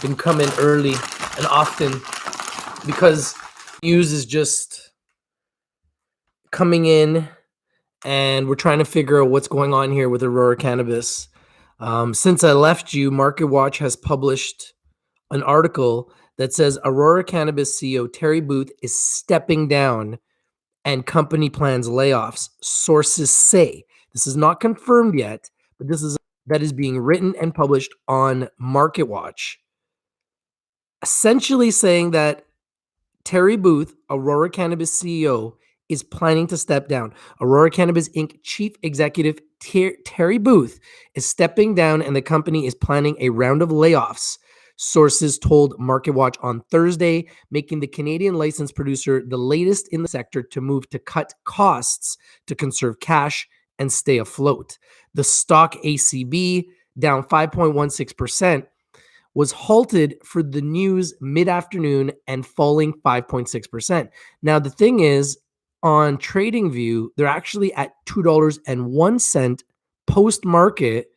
been coming early and often because news is just coming in and we're trying to figure out what's going on here with Aurora Cannabis. Since I left you, Market Watch has published an article that says Aurora Cannabis CEO Terry Booth is stepping down and company plans layoffs. Sources say this is not confirmed yet, but that is being written and published on Market Watch, essentially saying that Terry Booth, Aurora Cannabis CEO, is planning to step down. Aurora Cannabis Inc. Chief Executive Terry Booth is stepping down, and the company is planning a round of layoffs. Sources told Market Watch on Thursday, making the Canadian licensed producer the latest in the sector to move to cut costs to conserve cash and stay afloat. The stock ACB, down 5.16%, was halted for the news mid-afternoon and falling 5.6%. Now, the thing is, on TradingView, they're actually at $2.01 post-market.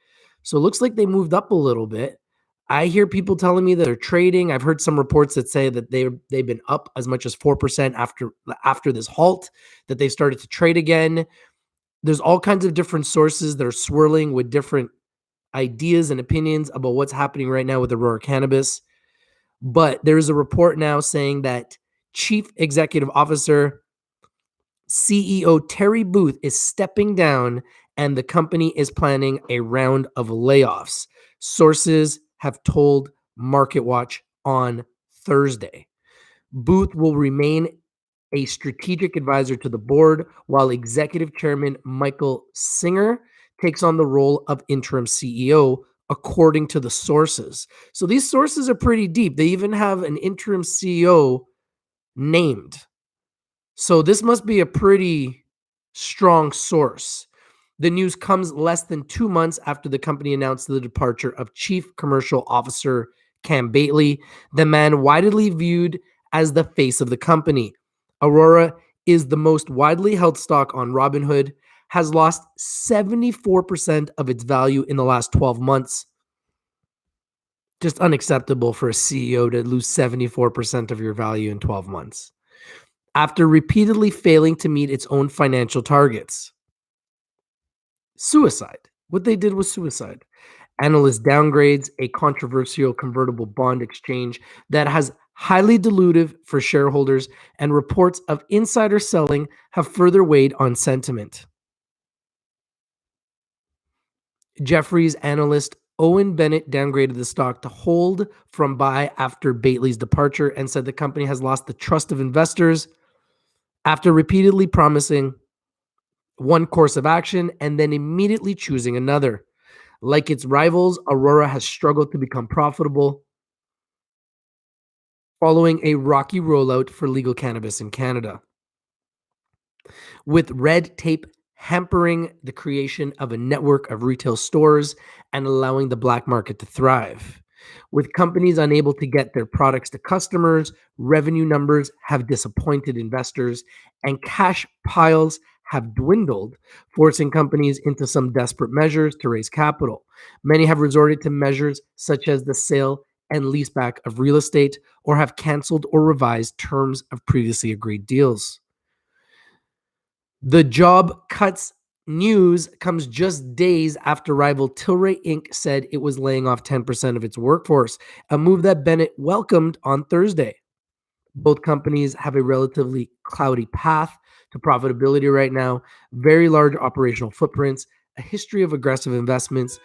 So it looks like they moved up a little bit. I hear people telling me that they're trading. I've heard some reports that say that they've been up as much as 4% after this halt, that they started to trade again. There's all kinds of different sources that are swirling with different ideas and opinions about what's happening right now with Aurora Cannabis. But there's a report now saying that Chief Executive Officer, CEO Terry Booth is stepping down and the company is planning a round of layoffs. Sources have told Market Watch on Thursday. Booth will remain a strategic advisor to the board, while Executive Chairman Michael Singer takes on the role of interim CEO, according to the sources. So these sources are pretty deep. They even have an interim CEO named. So this must be a pretty strong source. The news comes less than 2 months after the company announced the departure of Chief Commercial Officer Cam Bately, the man widely viewed as the face of the company. Aurora is the most widely held stock on Robinhood, has lost 74% of its value in the last 12 months. Just unacceptable for a CEO to lose 74% of your value in 12 months. After repeatedly failing to meet its own financial targets. Suicide. What they did was suicide. Analyst downgrades a controversial convertible bond exchange that has highly dilutive for shareholders, and reports of insider selling have further weighed on sentiment. Jefferies analyst Owen Bennett downgraded the stock to hold from buy after Bately's departure and said the company has lost the trust of investors after repeatedly promising one course of action and then immediately choosing another. Like its rivals, Aurora has struggled to become profitable following a rocky rollout for legal cannabis in Canada, with red tape hampering the creation of a network of retail stores and allowing the black market to thrive. With companies unable to get their products to customers, revenue numbers have disappointed investors, and cash piles have dwindled, forcing companies into some desperate measures to raise capital. Many have resorted to measures such as the sale and leaseback of real estate, or have canceled or revised terms of previously agreed deals. The job cuts news comes just days after rival Tilray Inc. said it was laying off 10% of its workforce, a move that Bennett welcomed on Thursday. Both companies have a relatively cloudy path to profitability right now, very large operational footprints, a history of aggressive investments,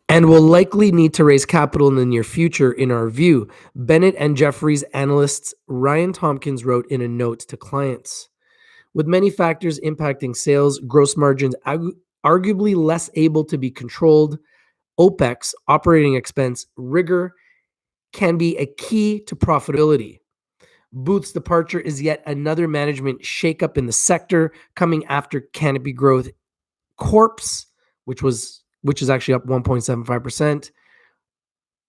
and will likely need to raise capital in the near future, in our view, Bennett and Jefferies analysts Ryan Tompkins wrote in a note to clients. With many factors impacting sales, gross margins arguably less able to be controlled, OPEX, operating expense rigor, can be a key to profitability. Booth's departure is yet another management shakeup in the sector, coming after Canopy Growth Corp's, which is actually up 1.75%,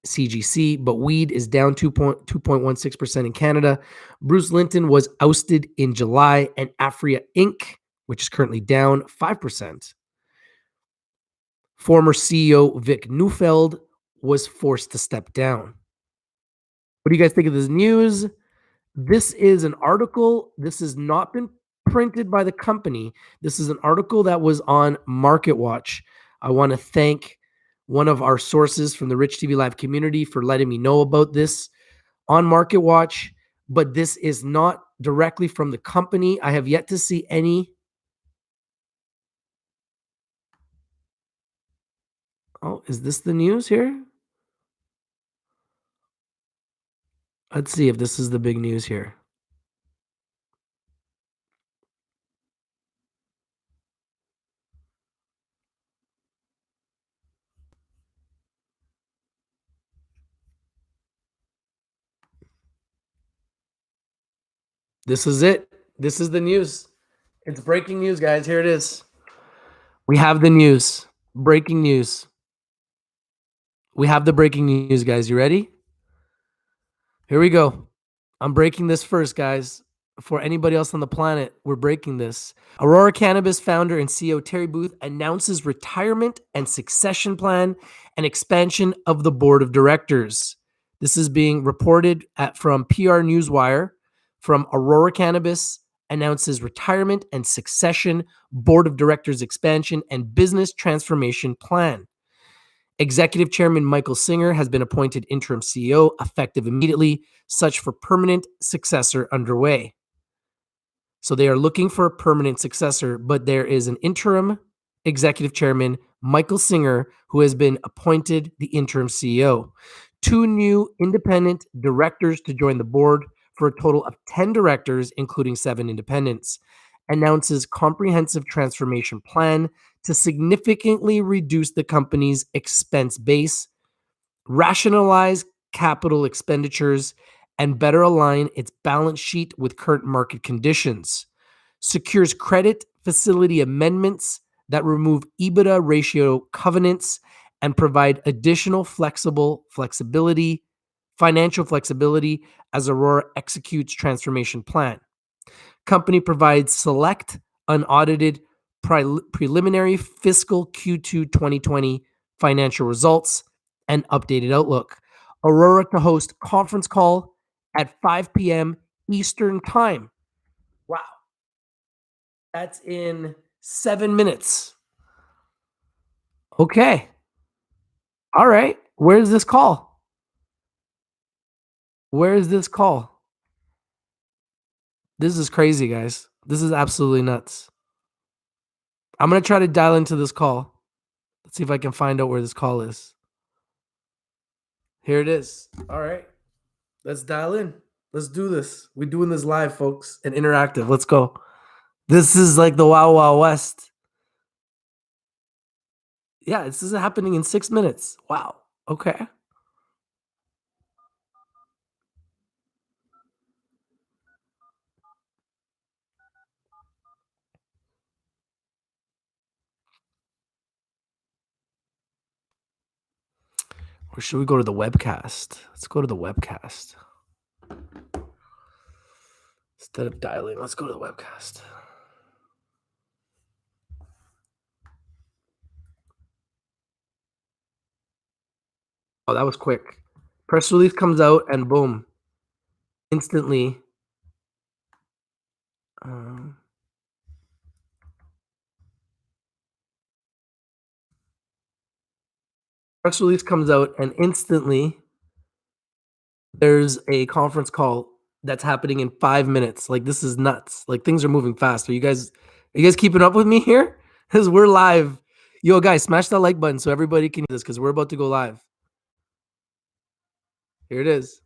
CGC, but weed is down 2.16% in Canada. Bruce Linton was ousted in July, and Afria Inc., which is currently down 5%. Former CEO Vic Neufeld was forced to step down. What do you guys think of this news? This is an article. This has not been printed by the company. This is an article that was on MarketWatch. I want to thank one of our sources from the Rich TV Live community for letting me know about this on MarketWatch, but this is not directly from the company. I have yet to see any. Oh, is this the news here? Let's see if this is the big news here. This is it. This is the news. It's breaking news, guys. Here it is. We have the news. Breaking news. We have the breaking news, guys. You ready? Here we go. I'm breaking this first, guys. Before anybody else on the planet, we're breaking this. Aurora Cannabis founder and CEO Terry Booth announces retirement and succession plan and expansion of the board of directors. This is being reported from PR Newswire. From Aurora Cannabis announces retirement and succession, board of directors expansion, and business transformation plan. Executive Chairman Michael Singer has been appointed interim CEO effective immediately. Search for permanent successor underway. So they are looking for a permanent successor, but there is an interim executive chairman, Michael Singer, who has been appointed the interim CEO. 2 new independent directors to join the board for a total of 10 directors, including 7 independents. Announces comprehensive transformation plan to significantly reduce the company's expense base, rationalize capital expenditures, and better align its balance sheet with current market conditions. Secures credit facility amendments that remove EBITDA ratio covenants and provide additional flexibility, financial flexibility as Aurora executes transformation plan. Company provides select unaudited preliminary fiscal Q2 2020 financial results and updated outlook. Aurora to host conference call at 5 p.m. Eastern time. Wow. That's in 7 minutes. Okay. All right. Where's this call? Where is this call? This is crazy, guys. This is absolutely nuts. I'm going to try to dial into this call. Let's see if I can find out where this call is. Here it is. All right. Let's dial in. Let's do this. We're doing this live, folks, and interactive. Let's go. This is like the Wild Wild West. Yeah, this is happening in 6 minutes. Wow. Okay. Or should we go to the webcast? Let's go to the webcast. Instead of dialing, let's go to the webcast. Oh, that was quick. Press release comes out and boom. Instantly. Press release comes out and instantly there's a conference call that's happening in 5 minutes. Like, this is nuts. Like, things are moving fast. Are you guys keeping up with me here? Because we're live. Yo, guys, smash that like button so everybody can hear this because we're about to go live. Here it is.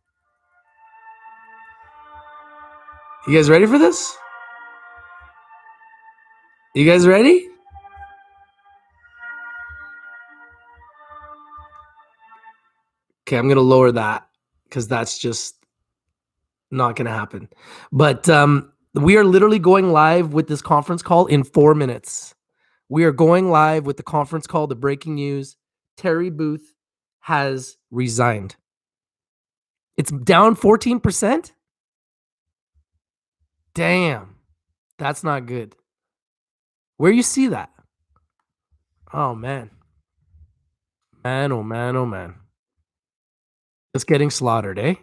You guys ready for this? You guys ready? Okay, I'm going to lower that because that's just not going to happen. But we are literally going live with this conference call in 4 minutes. We are going live with the conference call, the breaking news. Terry Booth has resigned. It's down 14%? Damn. That's not good. Where you see that? Oh, man. Man, oh, man, oh, man. It's getting slaughtered, eh?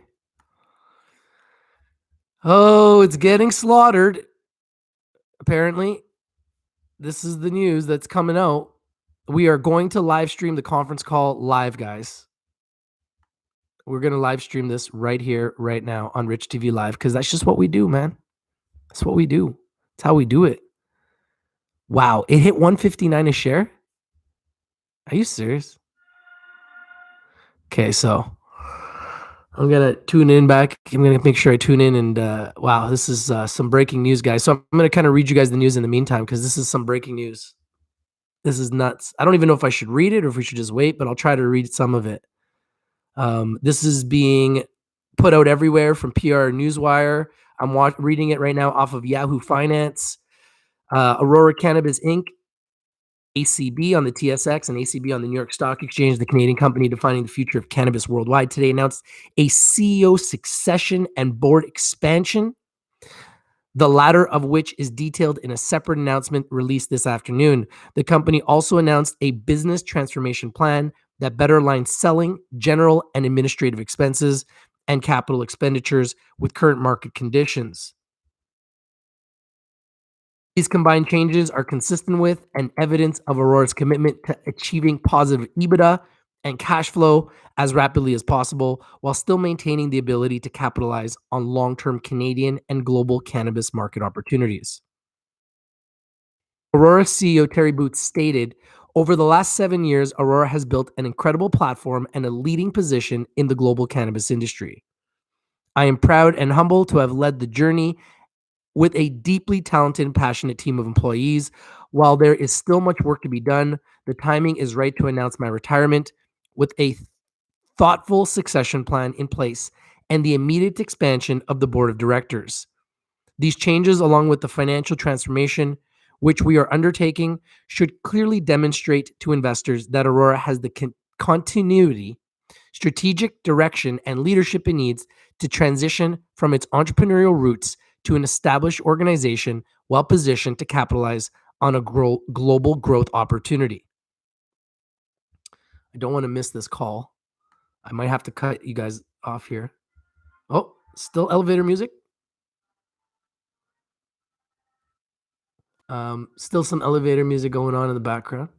Oh, it's getting slaughtered. Apparently, this is the news that's coming out. We are going to live stream the conference call live, guys. We're going to live stream this right here, right now on Rich TV Live, because that's just what we do, man. That's what we do. That's how we do it. Wow, it hit 159 a share? Are you serious? Okay, so I'm going to tune in back. I'm going to make sure I tune in and wow, this is some breaking news, guys. So I'm going to kind of read you guys the news in the meantime because this is some breaking news. This is nuts. I don't even know if I should read it or if we should just wait, but I'll try to read some of it. This is being put out everywhere from PR Newswire. I'm reading it right now off of Yahoo Finance. Aurora Cannabis Inc., ACB on the TSX and ACB on the New York Stock Exchange, the Canadian company defining the future of cannabis worldwide, today announced a CEO succession and board expansion, the latter of which is detailed in a separate announcement released this afternoon. The company also announced a business transformation plan that better aligns selling, general, and administrative expenses and capital expenditures with current market conditions. These combined changes are consistent with and evidence of Aurora's commitment to achieving positive EBITDA and cash flow as rapidly as possible, while still maintaining the ability to capitalize on long-term Canadian and global cannabis market opportunities. Aurora CEO Terry Booth stated, "Over the last 7 years, Aurora has built an incredible platform and a leading position in the global cannabis industry. I am proud and humbled to have led the journey with a deeply talented and passionate team of employees. While there is still much work to be done, the timing is right to announce my retirement with a thoughtful succession plan in place and the immediate expansion of the board of directors. These changes, along with the financial transformation which we are undertaking, should clearly demonstrate to investors that Aurora has the continuity, strategic direction, and leadership it needs to transition from its entrepreneurial roots to an established organization well positioned to capitalize on a global growth opportunity." I don't want to miss this call. I might have to cut you guys off here. Oh, still elevator music. Still some elevator music going on in the background.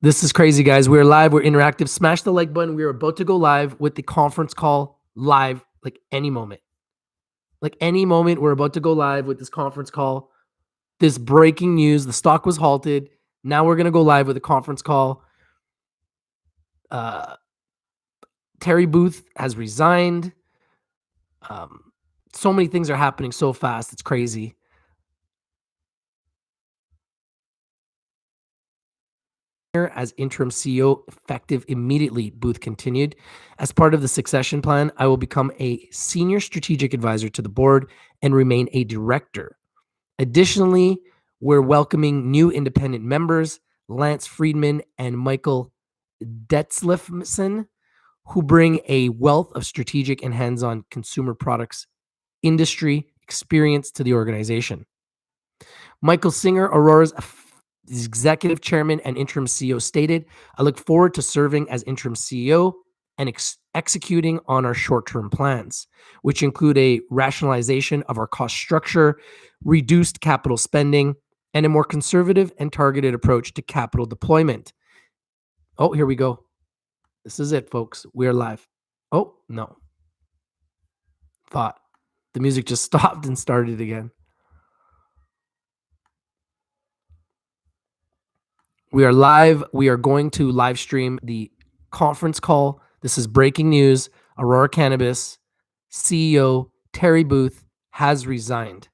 This is crazy, guys. We're live. We're interactive. Smash the like button. We're about to go live with the conference call live, like any moment. Like any moment, we're about to go live with this conference call. This breaking news: the stock was halted. Now we're gonna go live with a conference call. Terry Booth has resigned. So many things are happening so fast. It's crazy. As interim CEO, effective immediately, Booth continued. As part of the succession plan, I will become a senior strategic advisor to the board and remain a director. Additionally, we're welcoming new independent members, Lance Friedman and Michael Detzlifson, who bring a wealth of strategic and hands-on consumer products industry experience to the organization. Michael Singer, Aurora's executive chairman and interim CEO, stated, "I look forward to serving as interim CEO and executing on our short-term plans, which include a rationalization of our cost structure, reduced capital spending, and a more conservative and targeted approach to capital deployment." Oh, here we go. This is it, folks. We're live. Oh, no. Thought the music just stopped and started again. We are live. We are going to live stream the conference call. This is breaking news. Aurora Cannabis CEO Terry Booth has resigned.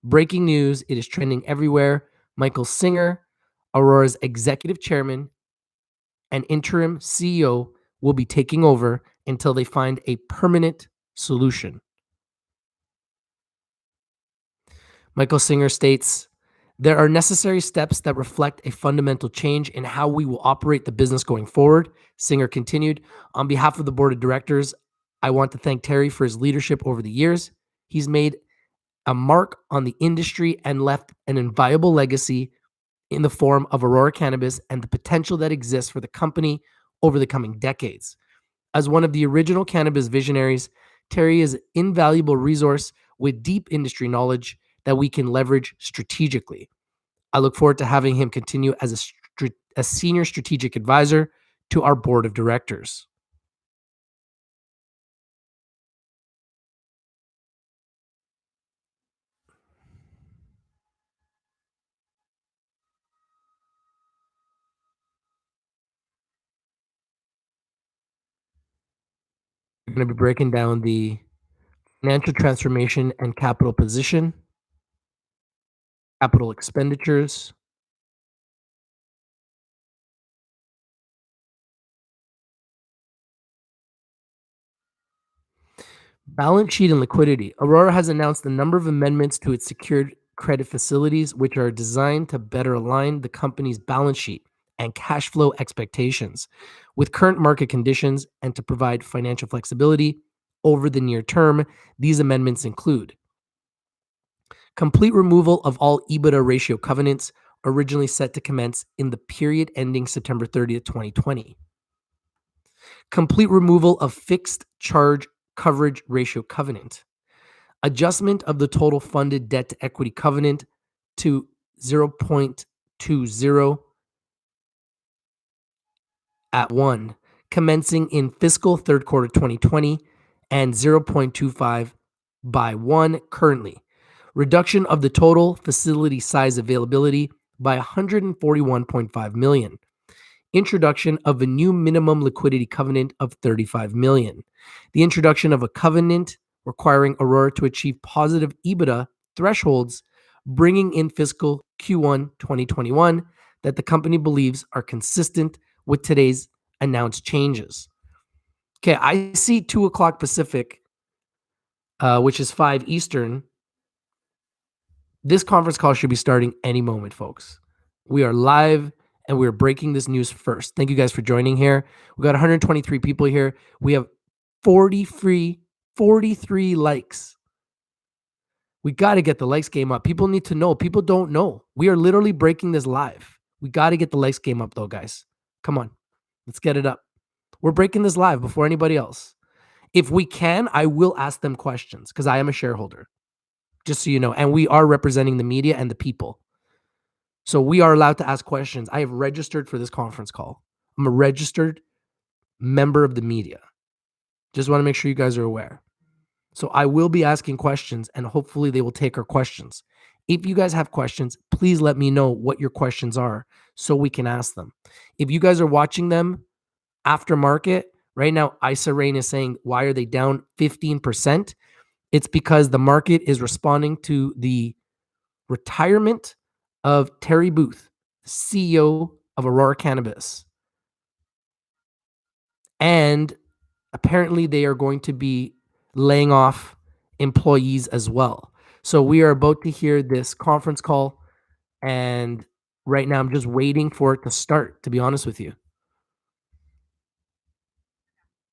Breaking news. It is trending everywhere. Michael Singer, Aurora's executive chairman and interim CEO, will be taking over until they find a permanent solution. Michael Singer states There are necessary steps that reflect a fundamental change in how we will operate the business going forward. Singer continued, on behalf of the board of directors, I want to thank Terry for his leadership over the years. He's made a mark on the industry and left an inviolable legacy in the form of Aurora Cannabis and the potential that exists for the company over the coming decades. As one of the original cannabis visionaries, Terry is an invaluable resource with deep industry knowledge that we can leverage strategically. I look forward to having him continue as a senior strategic advisor to our board of directors. We're going to be breaking down the financial transformation and capital position, capital expenditures, balance sheet and liquidity. Aurora has announced a number of amendments to its secured credit facilities, which are designed to better align the company's balance sheet and cash flow expectations with current market conditions and to provide financial flexibility over the near term. These amendments include complete removal of all EBITDA ratio covenants originally set to commence in the period ending September 30th, 2020. Complete removal of fixed charge coverage ratio covenant. Adjustment of the total funded debt to equity covenant to 0.20 at 1, commencing in fiscal third quarter 2020, and 0.25 by 1 currently. Reduction of the total facility size availability by 141.5 million. Introduction of a new minimum liquidity covenant of 35 million. The introduction of a covenant requiring Aurora to achieve positive EBITDA thresholds, bringing in fiscal Q1 2021 that the company believes are consistent with today's announced changes. Okay, I see 2 o'clock Pacific, which is 5 Eastern. This conference call should be starting any moment, folks. We are live and we're breaking this news first. Thank you guys for joining here. We got 123 people here. We have 43 likes. We got to get the likes game up. People need to know. People don't know. We are literally breaking this live. We got to get the likes game up though, guys. Come on. Let's get it up. We're breaking this live before anybody else. If we can, I will ask them questions because I am a shareholder, just so you know. And we are representing the media and the people. So we are allowed to ask questions. I have registered for this conference call. I'm a registered member of the media. Just want to make sure you guys are aware. So I will be asking questions and hopefully they will take our questions. If you guys have questions, please let me know what your questions are so we can ask them. If you guys are watching them after market, right now, ISA Rain is saying, why are they down 15%? It's because the market is responding to the retirement of Terry Booth, CEO of Aurora Cannabis. And apparently they are going to be laying off employees as well. So we are about to hear this conference call. And right now I'm just waiting for it to start, to be honest with you.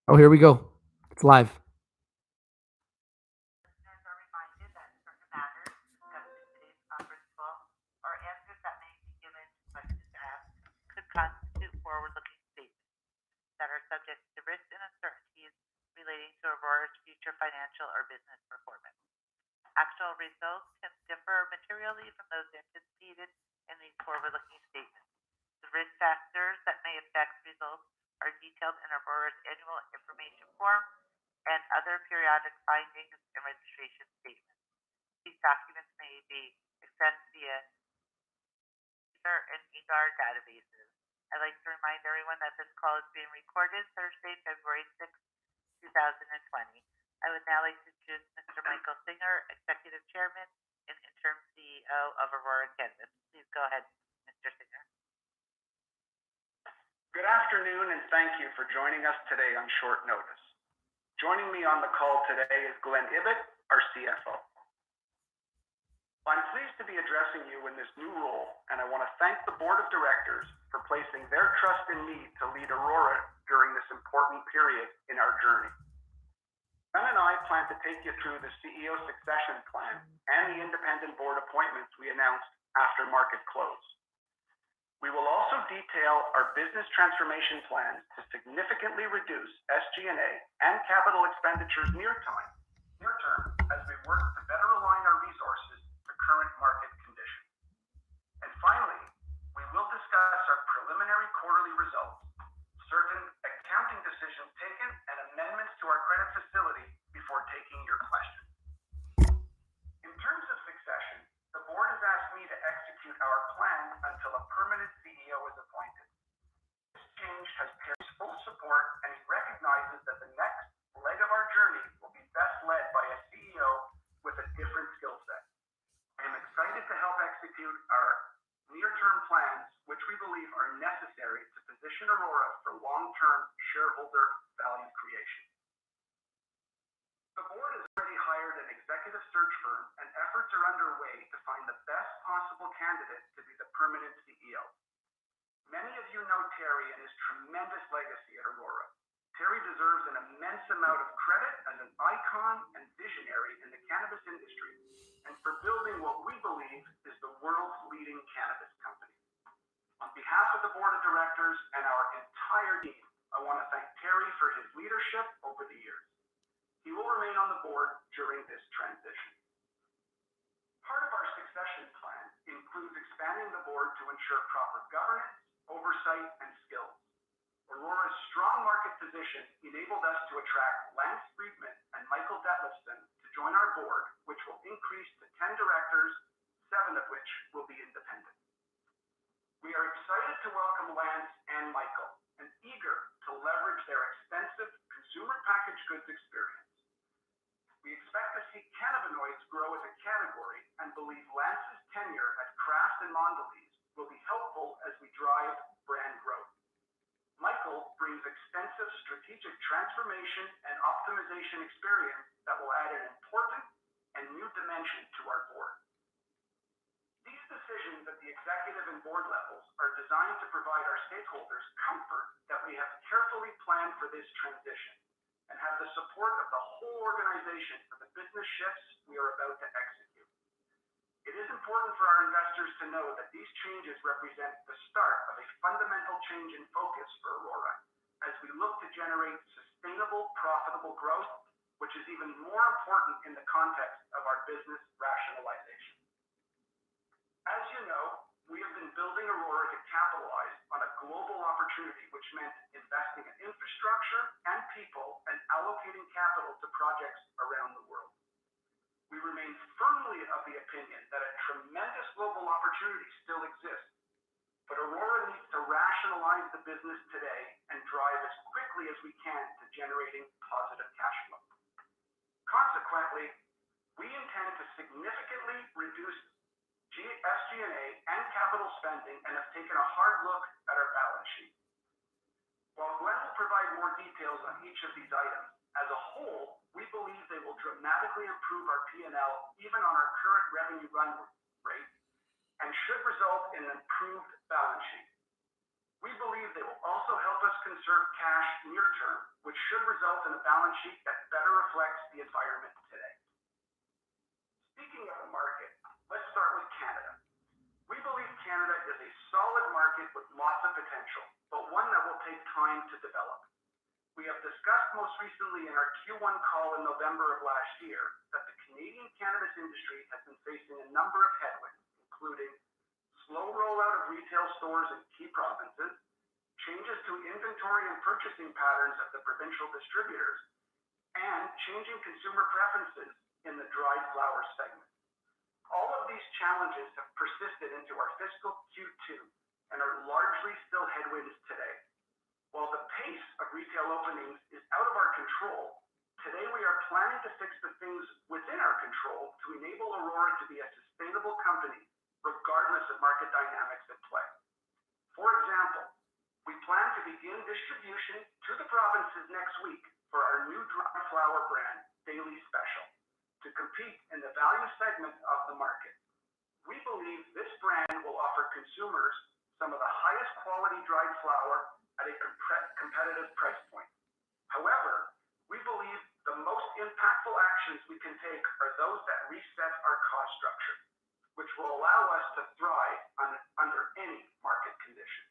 Oh, here we go. It's live. Constitute forward-looking statements that are subject to risks and uncertainties relating to Aurora's future financial or business performance. Actual results can differ materially from those anticipated in these forward-looking statements. The risk factors that may affect results are detailed in Aurora's annual information form and other periodic findings and registration statements. These documents may be accessed via and EGAR databases. I'd like to remind everyone that this call is being recorded Thursday, February 6th, 2020. I would now like to introduce Mr. Michael Singer, Executive Chairman and Interim CEO of Aurora Cannabis. Please go ahead, Mr. Singer. Good afternoon, and thank you for joining us today on short notice. Joining me on the call today is Gnb, our CFO. I'm pleased to be addressing you in this new role, and I want to thank the Board of Directors for placing their trust in me to lead Aurora during this important period in our journey. Ben and I plan to take you through the CEO succession plan and the independent board appointments we announced after market close. We will also detail our business transformation plans to significantly reduce SG&A and capital expenditures near term as we work to better align our resources to current market conditions. And finally, we will discuss our preliminary quarterly results, certain accounting decisions taken, and amendments to our credit facility before taking your questions. In terms of succession, the board has asked me to execute our plan until a permanent CEO is appointed. This change has Terry's full support, and he recognizes that the next leg of our journey will be best led by a CEO with a different skill set. I am excited to help execute our near-term plans, which we believe are necessary to position Aurora for long-term shareholder value creation. The board has already hired an executive search firm, and efforts are underway to find the best possible candidate to be the permanent CEO. Many of you know Terry and his tremendous legacy at Aurora. Terry deserves an immense amount of credit as an icon and visionary in the cannabis industry, and for building what we believe is the world's leading cannabis company. On behalf of the board of directors and our entire team, I want to thank Terry for his leadership over the years. He will remain on the board during this transition. Part of our succession plan includes expanding the board to ensure proper governance, oversight, and skills. Aurora's strong market position enabled us to attract Lance Friedman and Michael Detlefson to join our board, which will increase to 10 directors, 7 of which will be independent. We are excited to welcome Lance and Michael and eager to leverage their extensive consumer packaged goods experience. We expect to see cannabinoids grow as a category and believe Lance's tenure at Kraft and Mondelez will be helpful as we drive brand growth. Michael brings extensive strategic transformation and optimization experience that will add an important and new dimension to our board. These decisions at the executive and board levels are designed to provide our stakeholders comfort that we have carefully planned for this transition and have the support of the whole organization for the business shifts we are about to execute. It is important for our investors to know that these changes represent the start of a fundamental change in focus for Aurora as we look to generate sustainable, profitable growth, which is even more important in the context of our business rationalization. As you know, we have been building Aurora to capitalize on a global opportunity, which meant investing in infrastructure and people and allocating capital to projects around the world. We remain firmly of the opinion that a tremendous global opportunity still exists, but Aurora needs to rationalize the business today and drive as quickly as we can to generating positive cash flow. Consequently, we intend to significantly reduce SG&A and capital spending and have taken a hard look at our balance sheet. While Glenn will provide more details on each of these items, as a whole, we believe they will dramatically improve our P&L even on our current revenue run rate and should result in an improved balance sheet. We believe they will also help us conserve cash near term, which should result in a balance sheet that better reflects the environment today. Speaking of the market, let's start with Canada. We believe Canada is a solid market with lots of potential, but one that will take time to develop. We have discussed most recently in our Q1 call in November of last year that the Canadian cannabis industry has been facing a number of headwinds, including slow rollout of retail stores in key provinces, changes to inventory and purchasing patterns of the provincial distributors, and changing consumer preferences in the dried flower segment. All of these challenges have persisted into our fiscal Q2 and are largely still headwinds today. While the pace of retail openings is out of our control, today we are planning to fix the things within our control to enable Aurora to be a sustainable company, regardless of market dynamics at play. For example, we plan to begin distribution to the provinces next week for our new dry flower brand, Daily Special, to compete in the value segment of the market. We believe this brand will offer consumers some of the highest quality dried flower at a competitive price point. However, we believe the most impactful actions we can take are those that reset our cost structure, which will allow us to thrive under any market condition.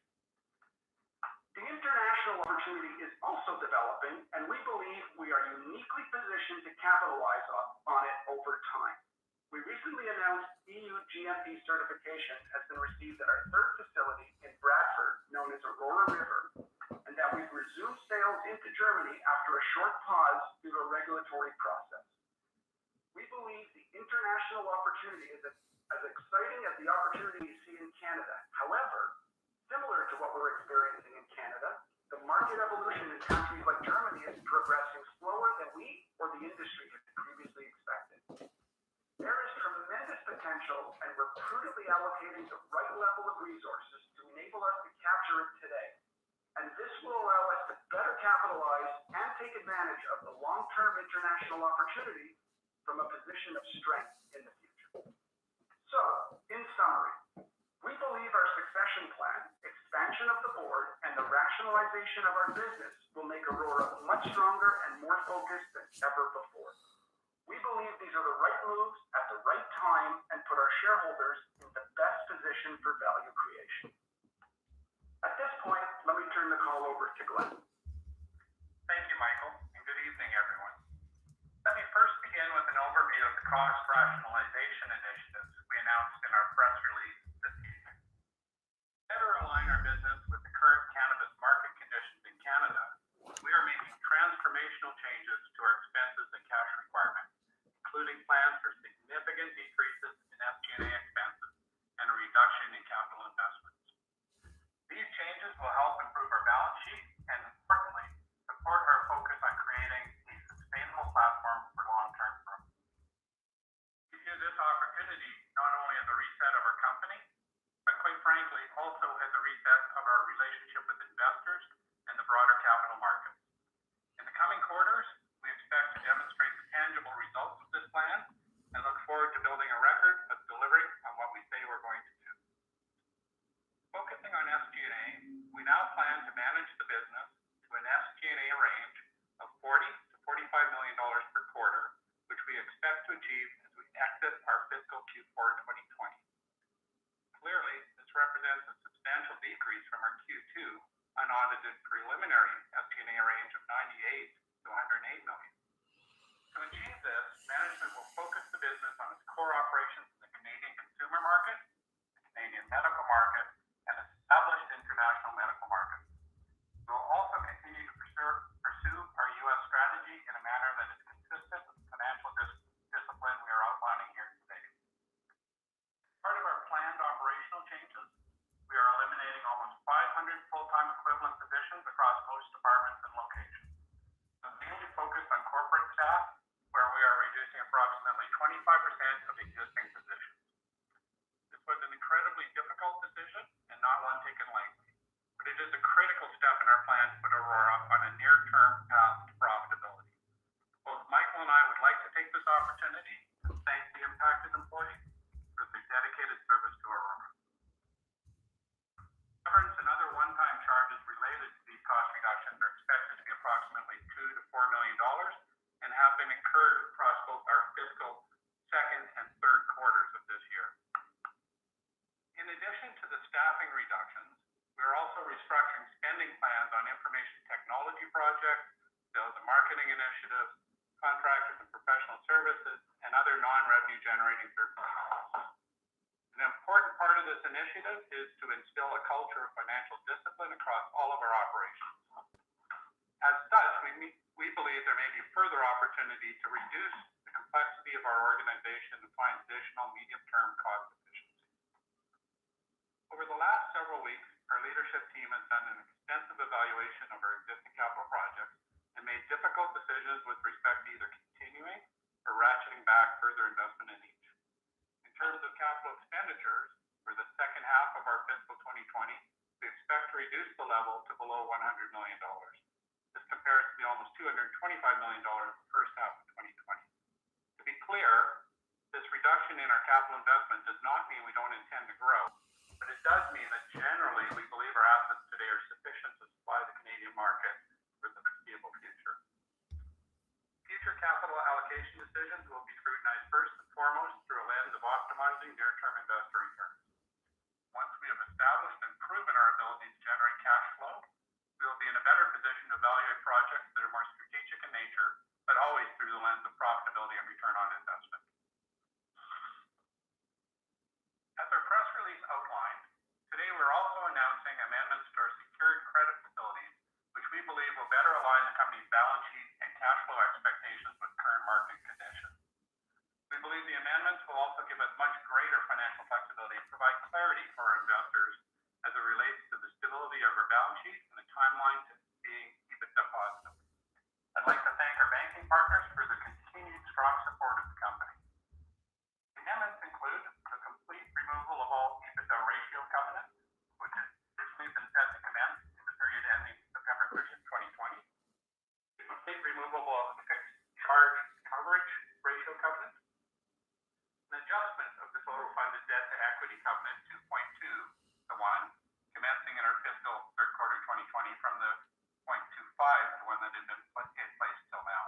The international opportunity is also developing, and we believe we are uniquely positioned to capitalize on it over time. We recently announced EU Gnb Certification has been received at our third facility in Bradford, known as Aurora River, and that we've resumed sales into Germany after a short pause due to a regulatory process. We believe the international opportunity is as exciting as the opportunity we see in Canada. However, similar to what we're experiencing in Canada, the market evolution in countries like Germany is progressing slower than we or the industry had previously expected. There is tremendous potential, and we're prudently allocating the right level of resources to enable us to capture it today. And this will allow us to better capitalize and take advantage of the long-term international opportunity from a position of strength in the future. So, in summary, we believe our succession plan, expansion of the board, and the rationalization of our business will make Aurora much stronger and more focused than ever before. We believe these are the right moves at the right time and put our shareholders in the best position for value creation. At this point, let me turn the call over to Glenn. Thank you, Michael, and good evening, everyone. Let me first begin with an overview of the cost rationalization initiatives we announced in our press release this evening. To better align our business with the current cannabis market conditions in Canada, we are making transformational changes to our expenses and cash requirements, including plans for significant decreases in SG&A expenses and a reduction in capital investments. These changes will help improve our balance sheet and, importantly, support our focus on creating a sustainable platform for long-term growth. We view this opportunity not only as a reset of our company, but quite frankly, also as a reset of our relationship with investors and the broader capital markets. In the coming quarters, we expect to demonstrate the tangible results of this plan and look forward to building a record of delivering on what we say we're going to do. Focusing on SG&A, we now plan to manage the business to an SG&A range of $40 to $45 million per quarter, which we expect to achieve as we exit our fiscal Q4 2020. Clearly, this represents a substantial decrease from our Q2 unaudited preliminary SG&A range of $98 to $108 million. To achieve this, management will focus the business on its core operations in the Canadian consumer market, the Canadian medical market, and established international medical markets. We will also continue to pursue our U.S. strategy in a manner that is consistent with the financial discipline we are outlining here today. Part of our planned operational changes, we are eliminating almost 500 full-time equivalent positions across most departments and locations. Mainly focused on corporate staff, where we are reducing approximately 25% of existing positions. This was an incredibly difficult decision and not one taken lightly, but it is a critical step in our plan to put Aurora on a near-term path to profitability. Both Michael and I would like to take this opportunity to thank the impacted employees for their dedicated service to Aurora. Severance and other one-time charges related to these cost reductions are expected to be approximately $2 to $4 million and have been incurred across both our fiscal second and third quarters of this year. In addition to the staffing reductions, we are also restructuring spending plans on information technology projects, sales and marketing initiatives, contractors and professional services, and other non-revenue generating third-party costs. An important part of this initiative is to instill a culture of financial discipline across all of our operations. As such, we believe there may be further opportunity to reduce the complexity of our organization and find additional medium-term cost efficiencies. Over the last several weeks, our leadership team has done an extensive evaluation of our existing capital projects and made difficult decisions with respect to either continuing or ratcheting back further investment in each. In terms of capital expenditures, for the second half of our fiscal 2020, we expect to reduce the level to below $100 million. This compares to the almost $225 million in the first half of 2020. To be clear, this reduction reduction in our capital investment does not mean we don't intend to grow, but it does mean that generally we believe our assets today are sufficient to supply the Canadian market for the foreseeable future. Future capital allocation decisions will be scrutinized first and foremost through a lens of optimizing near-term investor returns. Once we have established and proven our ability to generate cash flow, we will be in a better position to evaluate projects that are more strategic in nature, but always through the lens of profitability and return on investment. As our press release outlined, today we're also announcing amendments to our secured credit facilities, which we believe will better align the company's balance sheet and cash flow expectations with current market conditions. We believe the amendments will also give us much greater financial flexibility and provide clarity for our investors as it relates to the stability of our balance sheet and the timeline to being EBITDA positive. I'd like to thank our banking partners for the continued strong support of the company. The amendments include the complete removal of all EBITDA ratio covenants, which has originally been set to commence in the period ending September 30th, 2020. The complete removal of the fixed charge coverage ratio covenant. An adjustment of the total funded debt to equity covenant 2.2 to 1, commencing in our fiscal third quarter 2020 from the 0.25 to 1 that had been put in place till now.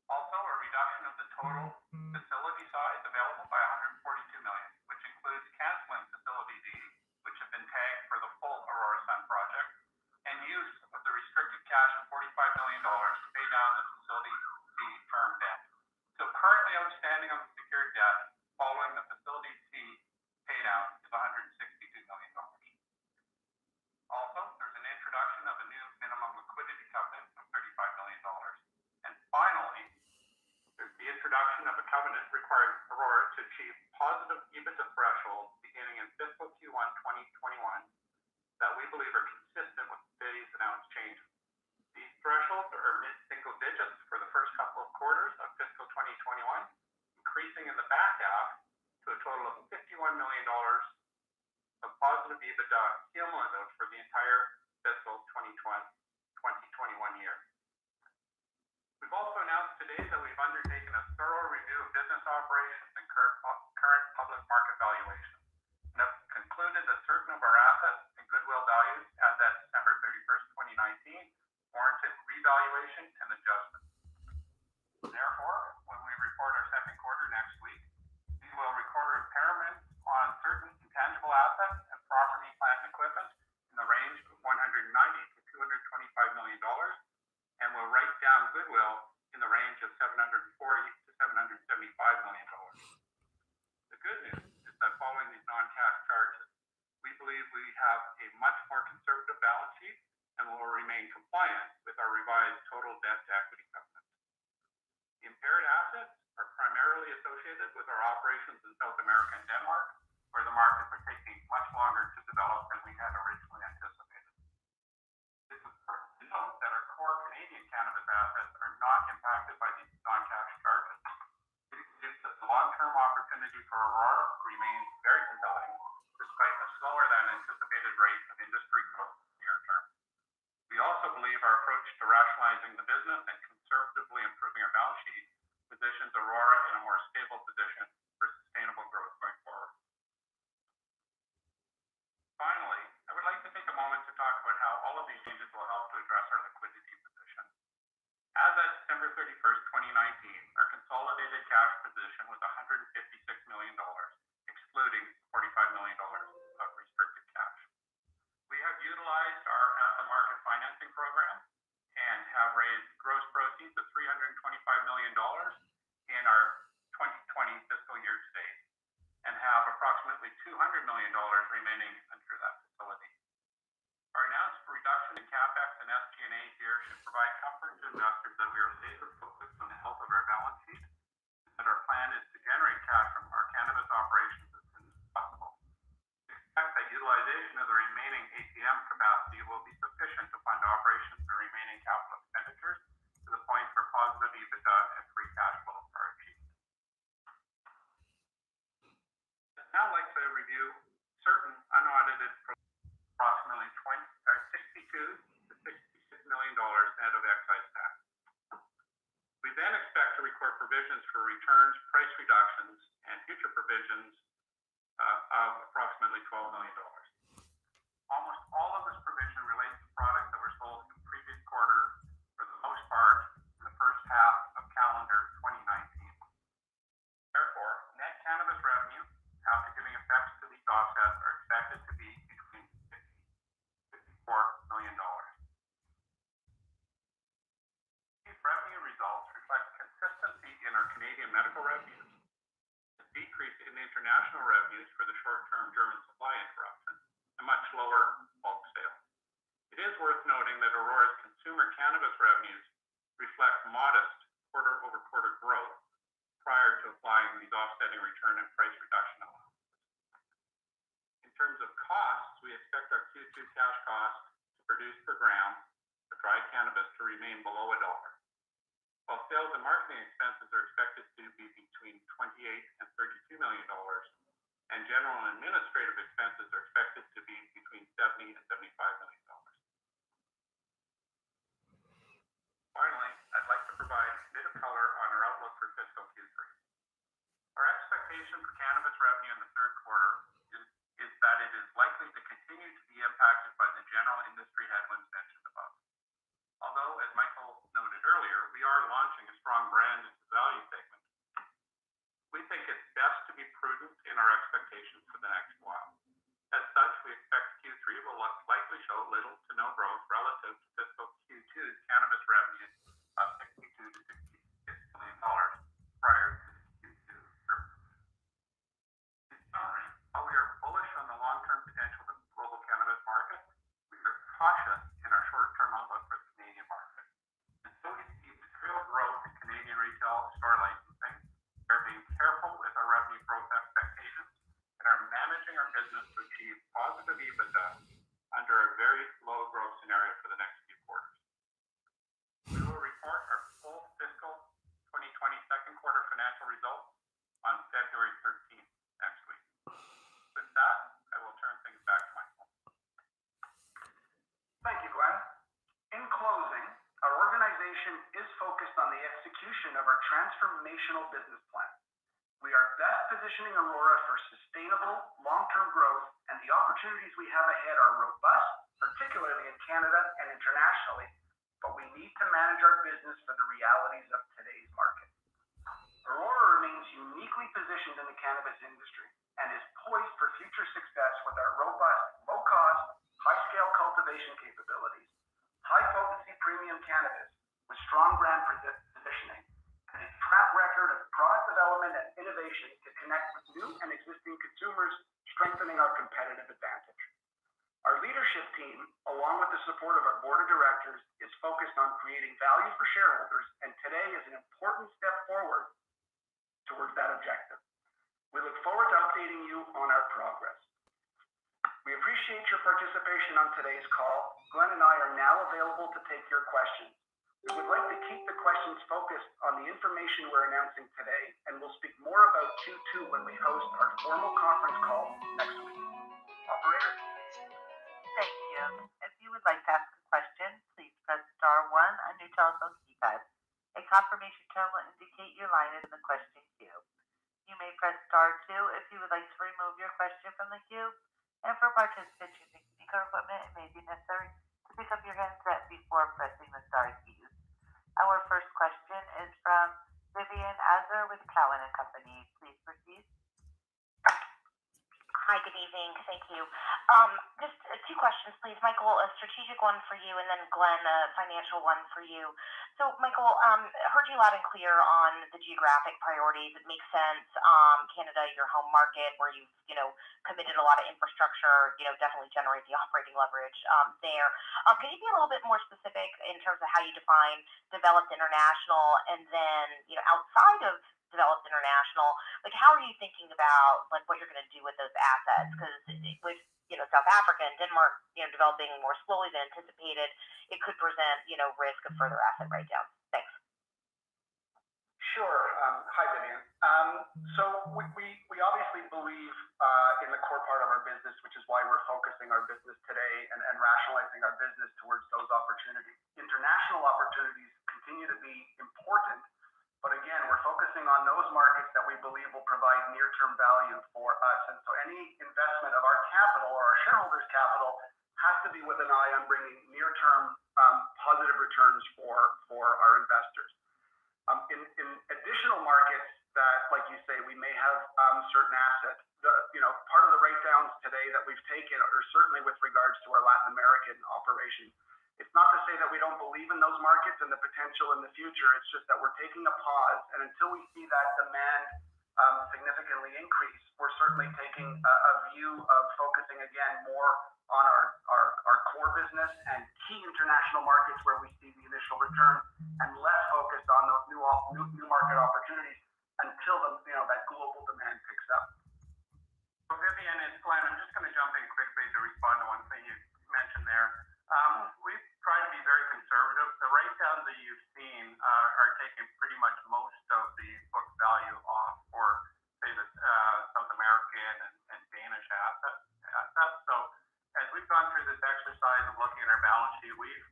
Also, a reduction of the total facility size available by $142 million, which includes canceling facility D, which have been tagged for the full Aurora Sun project, and use of the restricted cash of $45 million to pay down the facility D term debt. So currently outstanding on the secured debt following the facility C pay down is $162 million. Also, there's an introduction of a new minimum liquidity covenant of $35 million. And finally, there's the introduction of a covenant requiring Aurora to achieve positive EBITDA thresholds beginning in fiscal Q1 2021 that we believe are consistent with today's announced changes. These thresholds are mid-single digits for the first couple of quarters of fiscal 2021, increasing in the back half to a total of $51 million of positive EBITDA cumulative for the entire fiscal 2021 year. We've also announced today that we've undertaken a thorough review of business operations and current public market valuations, and have concluded that certain of our assets and goodwill values as at December 31st, 2019 warranted revaluation and adjustment. Therefore, when we report our second quarter next week, we will record impairment on certain intangible assets and property, plant, and equipment in the range of $190 to $225 million, and will write down goodwill in the range of $740 to $775 million. The good news is that following these non-cash charges, we believe we have a much more conservative balance sheet and will remain compliant with our revised total debt to equity covenant. The impaired assets are primarily associated with our operations in South America and Denmark, where the markets are taking much longer to develop than we had originally anticipated. This is important to note that our core Canadian cannabis assets are not impacted by these non-cash charges. It indicates that the long-term opportunity for Aurora remains very compelling, despite a slower than anticipated rate of industry growth near term. We also believe our approach to rationalizing the business and conservatively improving our balance sheet positions Aurora in a more stable position for sustainable growth going forward. Finally, I would like to take a moment to talk about how all of these changes will help to address our liquidity position. As at December 31st, 2019, our consolidated cash position was $156 million, excluding $45 million of restricted cash. We have utilized our at-the-market financing program and have raised gross proceeds of $325 million in our 2020 fiscal year to date, and have approximately $200 million remaining under that facility. Our announced reduction in CapEx and SG&A here should provide comfort to investors that we are laser focused on the health of our balance sheet, and that our plan is to generate cash from our cannabis operations as soon as possible. We expect that utilization of the remaining ATM capacity will be sufficient to fund operations and remaining capital expenditures to the point where positive EBITDA and free cash flow are achieved. I'd now like to review certain unaudited approximately $62 to $66 million net of excise record provisions for returns, price reductions, and future provisions of approximately $12 million. Almost all of this provision relates to products that were sold in the previous quarter, for the most part, in the first half of calendar 2019. Therefore, net cannabis revenue, after giving effect to these offsets, are expected to be between $50 and $54 million. These revenue results reflect consistency in our Canadian medical revenues, a decrease in international revenues for the short-term German supply interruption, and much lower bulk sales. It is worth noting that Aurora's consumer cannabis revenues reflect modest quarter-over-quarter growth prior to applying these offsetting return and price reduction allowances. In terms of costs, we expect our Q2 cash cost to produce per gram of dry cannabis to remain below $1, while sales and marketing expenses are expected to be between $28 and $32 million, and general and administrative expenses are expected to be between $70 and $75 million. Finally, I'd like to provide a bit of color on our outlook for fiscal Q3. Our expectation for cannabis revenue in the third quarter is that it is likely to continue to be impacted by the general industry headwinds mentioned above. Although, as Michael noted earlier, we are launching a strong brand into the value segment, we think it's best to be prudent in our expectations for the next while. As such, we expect Q3 will likely show little to no growth relative to fiscal Q2's cannabis revenue of $62 to $66 million prior to Q2. In summary, while we are bullish on the long-term potential of the global cannabis market, we are cautious in our short-term outlook for the Canadian market. Until we see material growth in Canadian retail store licensing, we are being careful with our revenue growth expectations and are managing our business to achieve positive EBITDA under a very low growth scenario for the next few quarters. We will report our full fiscal 2020 second quarter financial results on February 13th next week. With that, I will turn things back to Michael. Thank you, Glenn. In closing, our organization is focused on the execution of our transformational business plan. We are best positioning Aurora for sustainable, long-term growth, and the opportunities we have ahead are robust, particularly in Canada and internationally, but we need to manage our business for the realities of today's market. Aurora remains uniquely positioned in the cannabis industry and is poised for future success with our robust, low-cost, high-scale cultivation capabilities, high-potency premium cannabis with strong brand positioning, and a track record of product development and innovation to connect with new and existing consumers, strengthening our competitive advantage. Our leadership team, along with the support of our board of directors, is focused on creating value for shareholders, and today is an important step forward towards that objective. We look forward to updating you on our progress. We appreciate your participation on today's call. Glenn and I are now available to take your questions. We would like to keep the questions focused on the information we're announcing today, and we'll speak more about Q2 when we host our formal conference call next week. Operator? Thank you. If you would like to ask a question, please press star 1 on your telephone keypad. A confirmation tone will indicate your line is in the question queue. You may press star 2 if you would like to remove your question from the queue. And for participants using speaker equipment, it may be necessary to pick up your handset before pressing the star keys. Our first question is from Vivian Azar with Cowen and Company. Please proceed. Hi, good evening. Thank you. Just two questions, please. Michael, a strategic one for you, and then Glenn, a financial one for you. So, Michael, heard you loud and clear on the geographic priorities. It makes sense. Canada, your home market, where you've, committed a lot of infrastructure, definitely generate the operating leverage there. Can you be a little bit more specific in terms of how you define developed international, and then, outside of developed international, how are you thinking about what you're going to do with those assets? Because with South Africa and Denmark developing more slowly than anticipated, it could present risk of further asset write-downs. Thanks. Sure. Hi, Vivian. So we obviously believe in the core part of our business, which is why we're focusing our business today and rationalizing our business towards those opportunities. International opportunities continue to be important, But again, we're focusing on those markets that we believe will provide near-term value for us. And so any investment of our capital or our shareholders' capital has to be with an eye on bringing near-term positive returns for our investors. In additional markets that, like you say, we may have certain assets. Part of the write-downs today that we've taken are certainly with regards to our Latin American operation. It's not to say that we don't believe in those markets and the potential in the future. It's just that we're taking a pause, and until we see that demand significantly increase, we're certainly taking a view of focusing again more on our core business and key international markets where we see the initial return, and less focused on those new market opportunities until that global demand picks up. So Vivian and Glenn, I'm just going to jump in quickly to respond to one thing you mentioned there. We've tried to be very conservative. The write-downs that you've seen are taking pretty much most of the book value off for, say, the South American and Danish assets. So as we've gone through this exercise of looking at our balance sheet, we've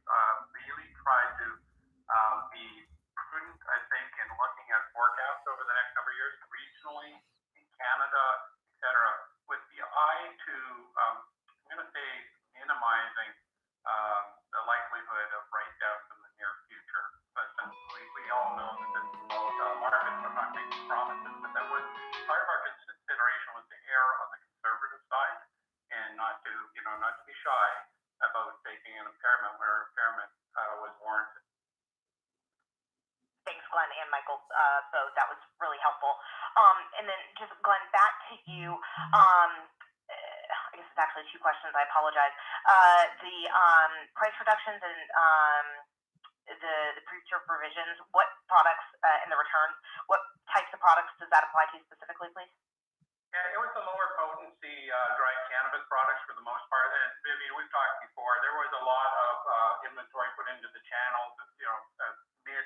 really tried to be prudent, I think, in looking at forecasts over the next number of years, regionally, in Canada, et cetera, with the eye to, I'm going to say, minimizing the likelihood of write-downs in the near future. But since we all know that this is a volatile market, we're not making promises, but that was part of our consideration was to err on the conservative side and not to be shy about taking an impairment where impairment was warranted. Thanks, Glenn and Michael. So that was really helpful. And then just Glenn, back to you. I guess it's actually two questions. I apologize. The price reductions and the future provisions. What products and the returns? What types of products does that apply to specifically, please? Yeah, it was the lower potency dried cannabis products for the most part. And Vivian, we've talked before. There was a lot of inventory put into the channels, mid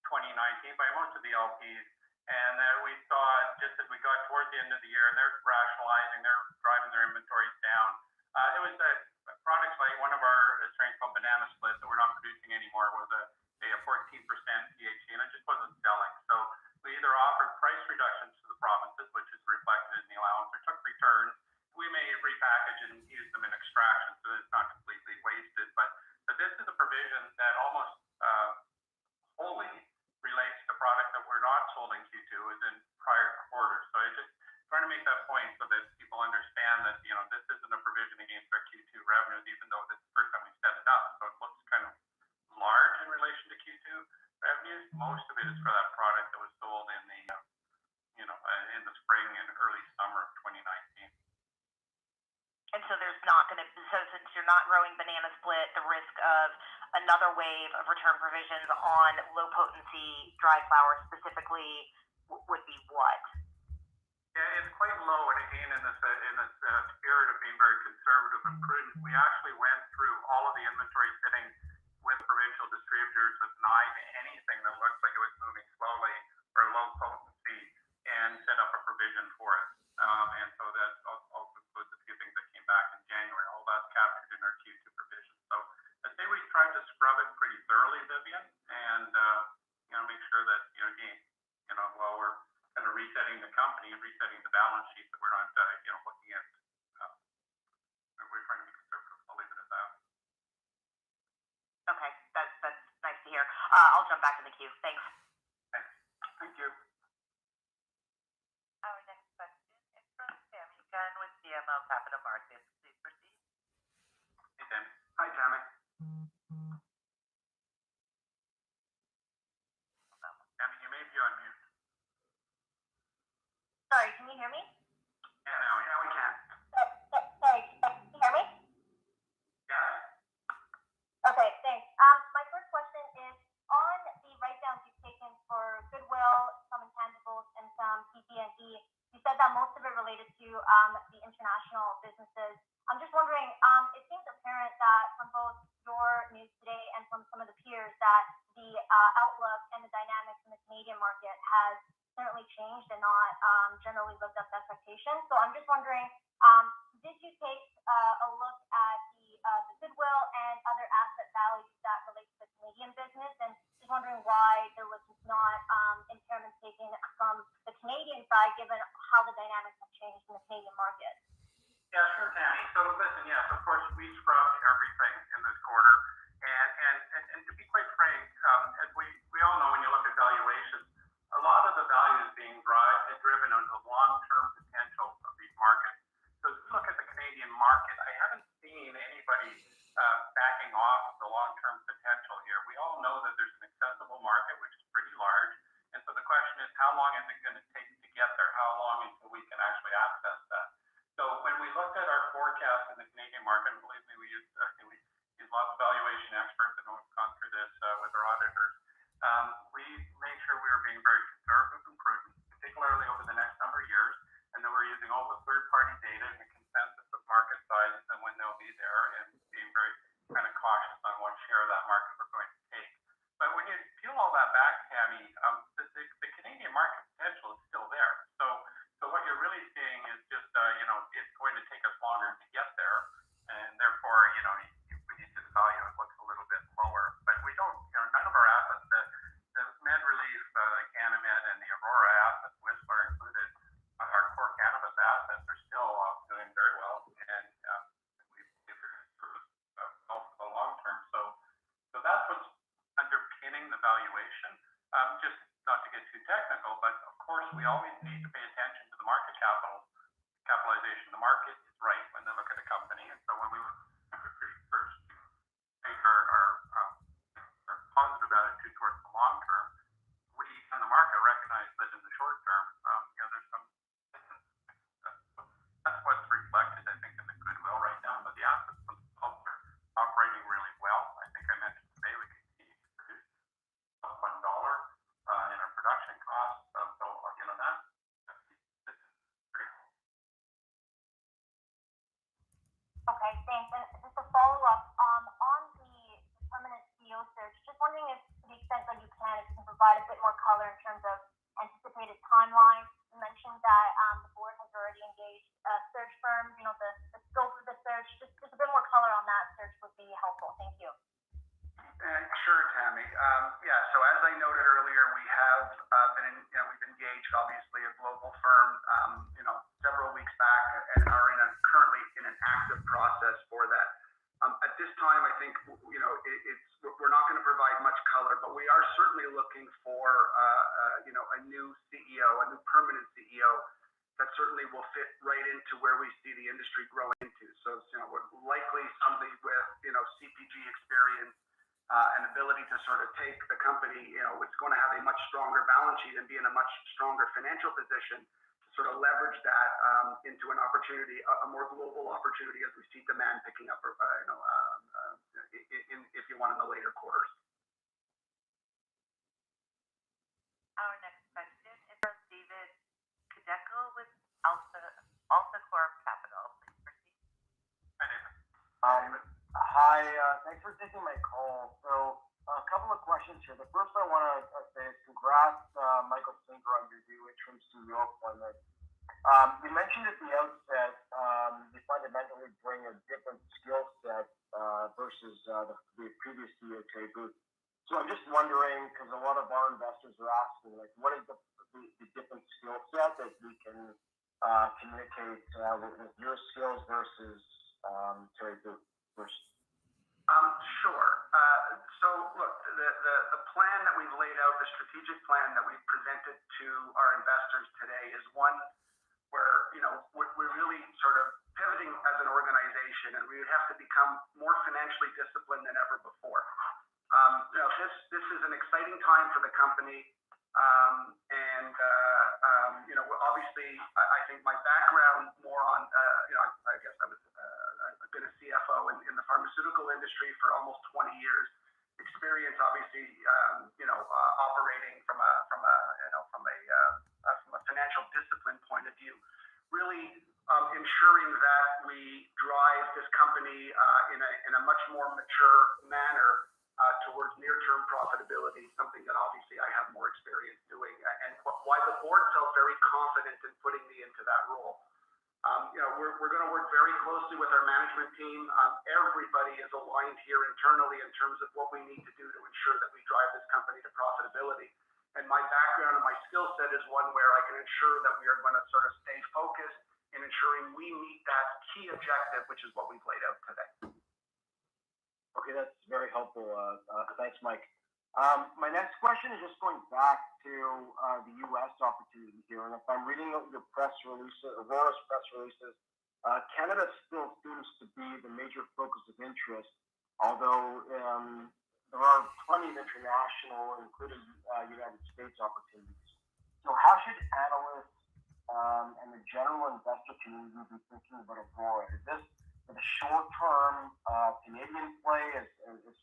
2019 by most of the LPs. And we saw just as we got towards the end of the year, and they're rationalizing, they're driving their inventories down. It was products like one of our strains called Banana Split that we're not producing anymore was a 14% THC, and it just wasn't selling. So we either offered price reductions to the provinces, which is reflected in the allowance, or took returns. We may repackage and use them in extraction, so it's not completely wasted. But this is a provision that almost wholly relates to product that were not sold in Q2 as in prior quarters. So I just trying to make that point so that people understand that this isn't a provision against our Q2 revenues, even though this is the first time we set it up. So it looks kind of large in relation to Q2 revenues. Most of it is for that product that was sold in the in the spring and early summer of 2019. And so there's not going to, so since you're not growing Banana Split, the risk of another wave of return provisions on low potency dry flower specifically would be what? Yeah, it's quite low. And again, in this spirit of being very conservative and prudent, we actually went through all of the inventory sitting with provincial distributors with an eye to anything that looks like it was moving slowly or low potency and set up a provision for it. And so that also includes a few things that came back in January. All that's captured in our Q2 provision. So I'd say we tried to scrub it pretty thoroughly, Vivian, and make sure that while we're kind of resetting the company and resetting the balance sheet, that we're not looking at. We're trying to be conservative. I'll leave it at that. Okay, that's nice to hear. I'll jump back in the queue. Thanks. Thank you. Our next question is from Tammy Gunn with BMO Capital Markets. Please proceed. Hey, Tammy. Hi, Tammy. Tammy, you may be on mute. Sorry, can you hear me? Yeah, now Yeah, we can. Sorry, can you hear me? Yeah. Okay, thanks. My first question is on the write-downs you've taken for goodwill, some intangibles, and some PP&E. You said that most of it related to the international businesses. I'm just wondering, it seems apparent that from both your news today and from some of the peers that the outlook and the dynamics in the Canadian market has certainly changed and not generally lived up to expectations. So I'm just wondering, did you take a look at the goodwill and other asset values that relate to the Canadian business, and just wondering why there was not impairment from the Canadian side, given how the dynamics have changed in the Canadian market? Yeah, sure, Tammy. So listen, yes, of course, we scrubbed everything in this quarter. And to be quite frank, as we all know, when you look at valuations, a lot of the value is being driven on the long-term potential of these markets. So if you look at the Canadian market, I haven't seen anybody backing off of the long-term potential here. We all know that there's an accessible market, which is pretty large. And so the question is, how long is it going to take to get there? How long until we can actually access that? So when we looked at our forecast in the Canadian market, and believe me, we use lots of valuation experts and we've gone through this with our auditors. We made sure we were being very conservative and prudent, particularly over the next number of years, and then we're using all the third-party data and the consensus of market sizes and when they'll be there, and being very kind of cautious on what share of that market we're going to take. But when you peel all that back, Tammy, the Canadian market potential is still there. So what you're really seeing is just it's going to take us longer to get there, and therefore we need to value it looks a little bit lower. But we don't, none of our assets, the Med Relief, Cannabis, and the Aurora assets, Whistler included, our core cannabis assets are still doing very well, and we've well for the long term. So that's what's underpinning the valuation. Just not to get too technical, but of course we always need to pay attention to the market capitalization. The market is right when they look at a company, and so when we look at the first, take our positive attitude towards the long term, we and the market recognize that in the short term, there's some. That's what's reflected, I think, in the goodwill right now. But the assets themselves are operating really well. I think I mentioned today we continue to produce $1 in our production costs. So that's pretty cool. Okay, thanks. And just a follow-up, on the permanent CEO search, just wondering if, to the extent that you can provide a bit more color in terms of anticipated timeline. You mentioned that the board has already engaged search firms, the scope of the search. Just a bit more color on that search would be helpful. Thank you. Sure, Tammy. Yeah, so as I noted earlier, we have we've engaged obviously a global firm, several weeks back, and are currently in an active process for that. At this time, I think we're not going to provide much color, but we are certainly looking for a new CEO, a new permanent CEO that certainly will fit right into where we see the industry growing into. So likely somebody with CPG experience. An ability to sort of take the company, it's going to have a much stronger balance sheet and be in a much stronger financial position to sort of leverage that into an opportunity, a more global opportunity as we see demand picking up, if you want, in the later quarters. Our next question is from David Kideckel with Alta Corp Capital. Please proceed. Hi, David. Hi, thanks for taking my call. So a couple of questions here. The first I want to say is congrats, Michael Singer, on your new interim CEO appointment. You mentioned at the outset you fundamentally bring a different skill set versus the previous CEO, Terry Booth. So I'm just wondering, because a lot of our investors are asking, what is the different skill set that we can communicate with your skills versus Terry Booth? Sure. So look, the plan that we've laid out, the strategic plan that we've presented to our investors today is one where, we're really sort of pivoting as an organization, and we would have to become more financially disciplined than ever before. This is an exciting time for the company. Obviously, I think my background more on, I guess I've been a CFO in the pharmaceutical industry for almost 20 years. Experience, obviously, operating from a financial discipline point of view, really ensuring that we drive this company in a much more mature manner towards near-term profitability, something that obviously I have more experience doing, and why the board felt very confident in putting me into that role. We're going to work very closely with our management team. Everybody is aligned here internally in terms of what we need to do to ensure that we drive this company to profitability. and my background and my skill set is one where I can ensure that we are going to sort of stay focused in ensuring we meet that key objective, which is what we've laid out today. Okay, that's very helpful. Thanks, Mike. My next question is just going back to the U.S. opportunity here, and if I'm reading your press releases, Aurora's press releases, Canada still seems to be the major focus of interest, although there are plenty of international, including United States opportunities. So how should analysts and the general investor community be thinking about Aurora? Is this for the short-term Canadian play as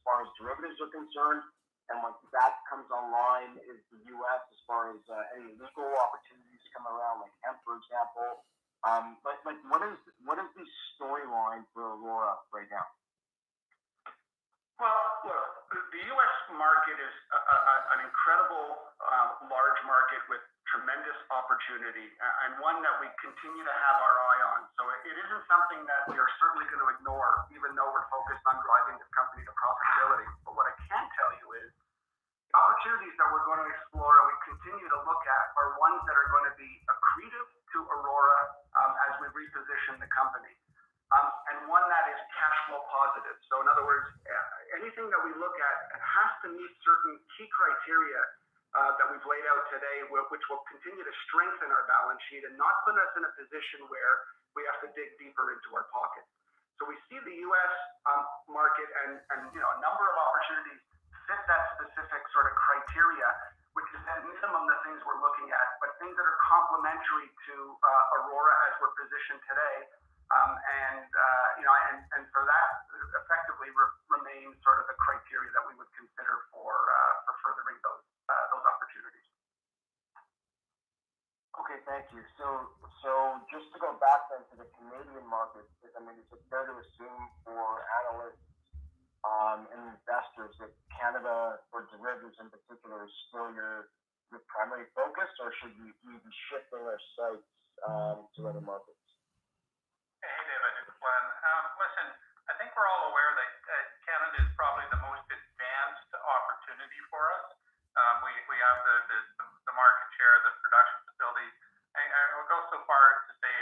far as derivatives are concerned? And once that comes online, is the U.S. as far as any legal opportunities come around, like hemp, for example? What is the storyline for Aurora right now? Well, look, the U.S. market is an incredible large market with tremendous opportunity, and one that we continue to have our eye on. So it isn't something that we are certainly going to ignore, even though we're focused on driving the company to profitability. But what I can tell you is the opportunities that we're going to explore and we continue to look at are ones that are going to be accretive to Aurora as we reposition the company. And one that is cash flow positive. So in other words, anything that we look at has to meet certain key criteria that we've laid out today, which will continue to strengthen our balance sheet and not put us in a position where we have to dig deeper into our pockets. So we see the U.S. Market and a number of opportunities fit that specific sort of criteria, which is at minimum the things we're looking at, but things that are complementary to Aurora as we're positioned today. And for that effectively remain sort of the criteria that we would consider for furthering those opportunities. Okay, thank you. So just to go back then to the Canadian market, I mean, is it fair to assume for analysts and investors that Canada, for derivatives in particular, is still your primary focus, or should we be shifting our sights to other markets? Hey, David, it's Glenn. Listen, I think we're all aware that Canada is probably the most advanced opportunity for us. We have the market share, the production facilities. And I will go so far to say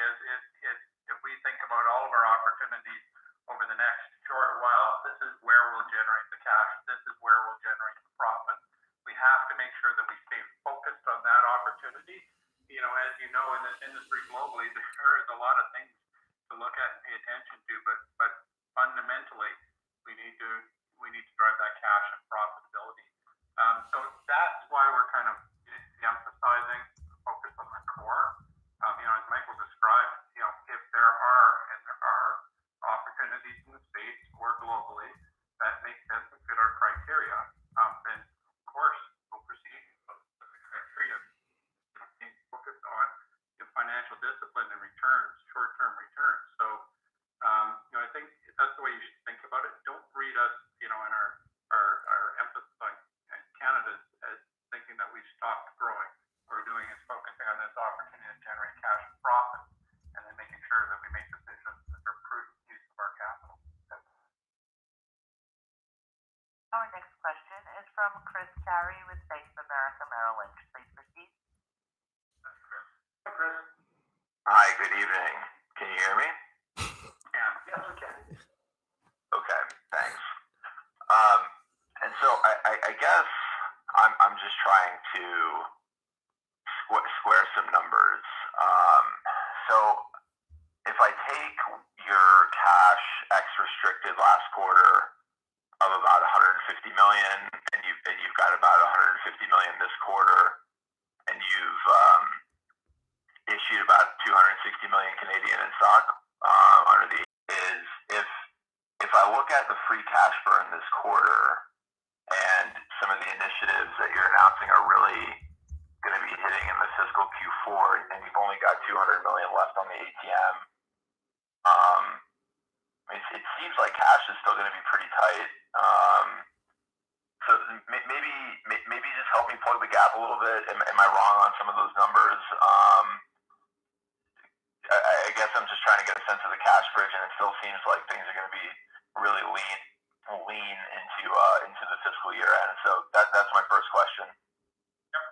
if we think about all of our opportunities over the next short while, this is where we'll generate the cash. This is where we'll generate the profit. We have to make sure that we stay focused on that opportunity. As you know, in this industry globally, there is a lot of things to look at and pay attention to, but fundamentally, we need to drive that cash and profitability. So that's why we're kind of emphasizing focus on the core. As Michael described, if there are opportunities in the States or globally that make sense and fit our criteria, then of course we'll proceed with the criteria. Focus on financial discipline and returns, short-term returns. So, I think that's the way you should think about it. Don't read us, in our emphasis on Canada as thinking that we've stopped growing. What we're doing is focusing on this opportunity to generate cash and profit, and then making sure that we make decisions that are prudent use of our capital. Our next question is from Chris Carey with Bank of America Merrill Lynch. Please proceed. Hi, Chris. Hi, good evening. Can you hear me? Yeah. Yes, we can. Okay, thanks. And so I guess I'm just trying to square some numbers. So if I take your cash ex restricted last quarter of about 150 million, and you've got about 150 million this quarter, and you've issued about 260 million Canadian in stock under the if I look at the free cash burn this quarter and some of the initiatives that you're announcing are really going to be hitting in the fiscal Q4, and you've only got 200 million left on the ATM, it seems like cash is still going to be pretty tight. So maybe just help me plug the gap a little bit. Am I wrong on some of those numbers? I guess I'm just trying to get a sense of the cash bridge, and it still seems like things are going to be really lean into the fiscal year end. So that's my first question. Yep.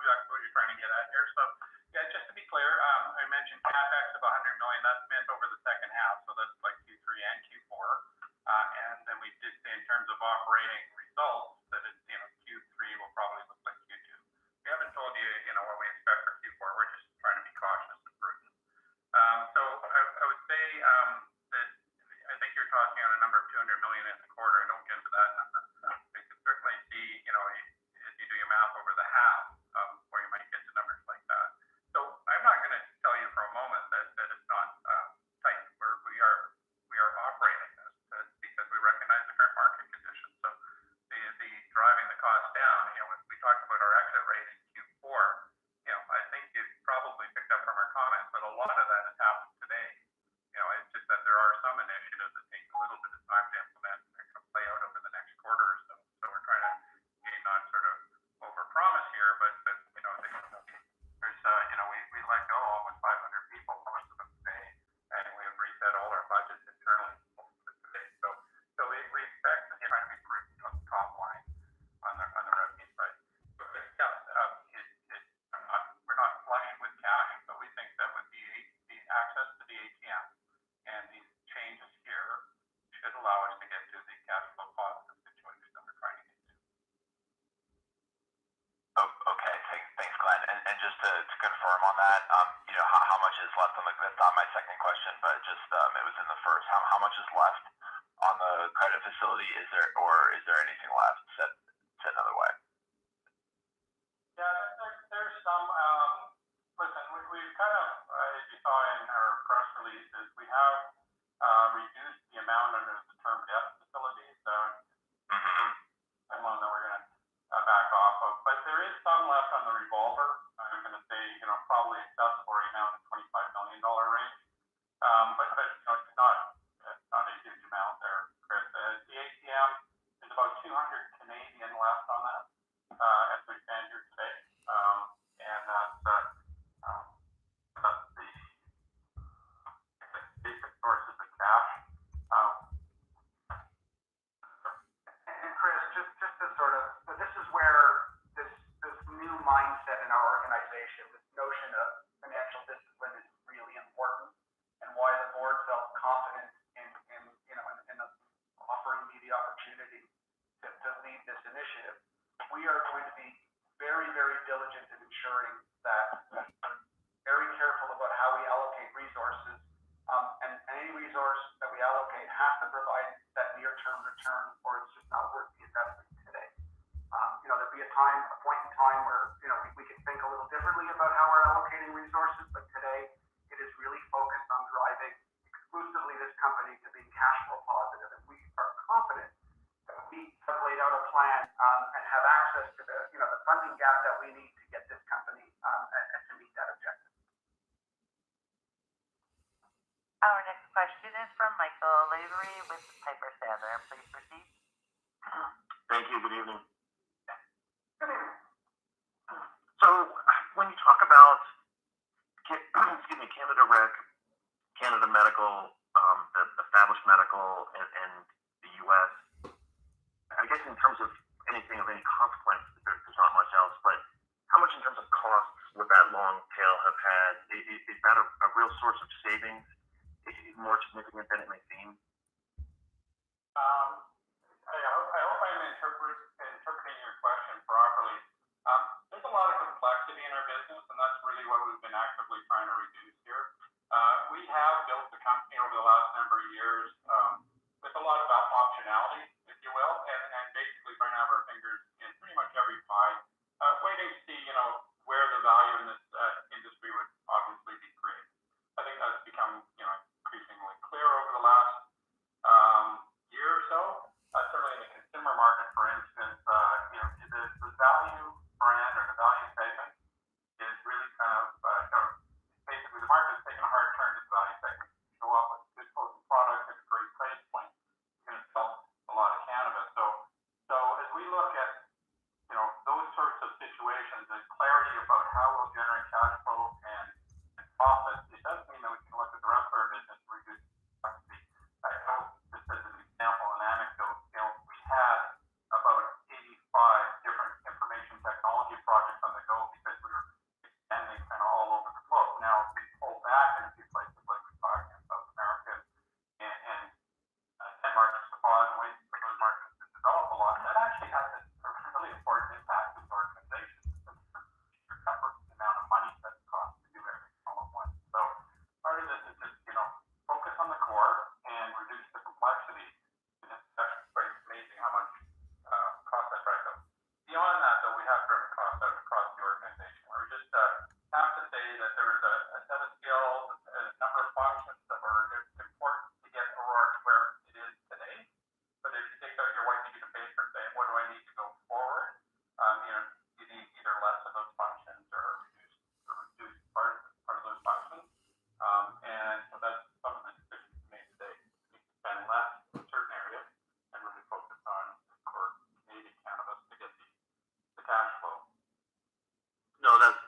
exactly what you're trying to get at here. So, yeah, just to be clear, I mentioned CapEx of 100 million. That's meant over the second half, so that's like Q3 and Q4. And then we did say in terms of operating results that it's, Q3 will probably look like Q2. We haven't told you, what we expect for Q4. We're just trying to be cautious and prudent. So I would say that I think you're talking on a number of 200 million in the quarter. I don't get into that number. We could certainly see, if you do your math over the half, where you might get to numbers like that. So I'm not going to tell you for a moment that it's not tight. We are operating this because we recognize the current market conditions. So the driving the cost down, when we talked about our exit rate in Q4, I think you've probably picked up from our comments, but a lot of that has happened today. It's just that there are some initiatives that take a little bit of time to implement and they're going to play out over the next quarter or so. So we're trying to not sort of overpromise here, but there's we let go almost 500 people, most of them today, and we have reset all our budgets internally today. So we expect to try to be prudent on the top line on the revenue side. But we're not flush with cash, but we think that with the access to the ATM and these changes here should allow us to get to the cash flow positive situation that we're trying to get to. Oh, okay, thanks, Glenn. And just to confirm on that, how much is left on that's not my second question, but just it was in the first. How much is left on the credit facility? Is there anything left? Said another way. Yeah, there's some. Listen, we've kind of, as you saw in our press releases, we have reduced the amount under the term debt facility. So I one that we're going to back off of. But there is some left on the revolver. I'm going to say, probably accessible right now in the $25 million range. But it's not a huge amount there, Chris. The ATM is about 200 Canadian left on that as we stand here today. And that's the basic sources of cash. And Chris, just to sort of, this is where this new mindset in our organization, this notion of financial discipline is really important, and why the board felt confident in offering me the opportunity to lead this initiative. We are going to be very, very diligent in ensuring that we're very careful about how we allocate resources, and any resource that we allocate has to provide that near-term return, or it's just not worth the investment today. There'll be a point in time where we can think a little differently about how we're allocating resources, but today it is really focused on driving exclusively this company to being cash flow positive, and we are confident that we have laid out a plan and have access to the funding gap that we need to get this company and to meet that objective. Our next question is from Michael Lavery with Piper Sandler. Please proceed. Thank you. Good evening. So when you talk about Canada Rec, Canada Medical, the established medical, and the U.S., I guess in terms of anything of any consequence, there's not much else, but how much in terms of costs would that long tail have had? Is that a real source of savings? More significant than it may seem? I hope I'm interpreting your question properly. There's a lot of complexity in our business, and that's really what we've been actively trying to reduce here. We have built the company over the last number of years with a lot of optionality, if you will, and basically trying to have our fingers in pretty much every pie, waiting to see, where the value in this industry would obviously be created. I think that's become, increasingly clear over the last year or so. Certainly in the consumer market, for instance, the value brand or the value segment is really kind of basically the market's taking a hard turn to the value segment. You go up with good potent products at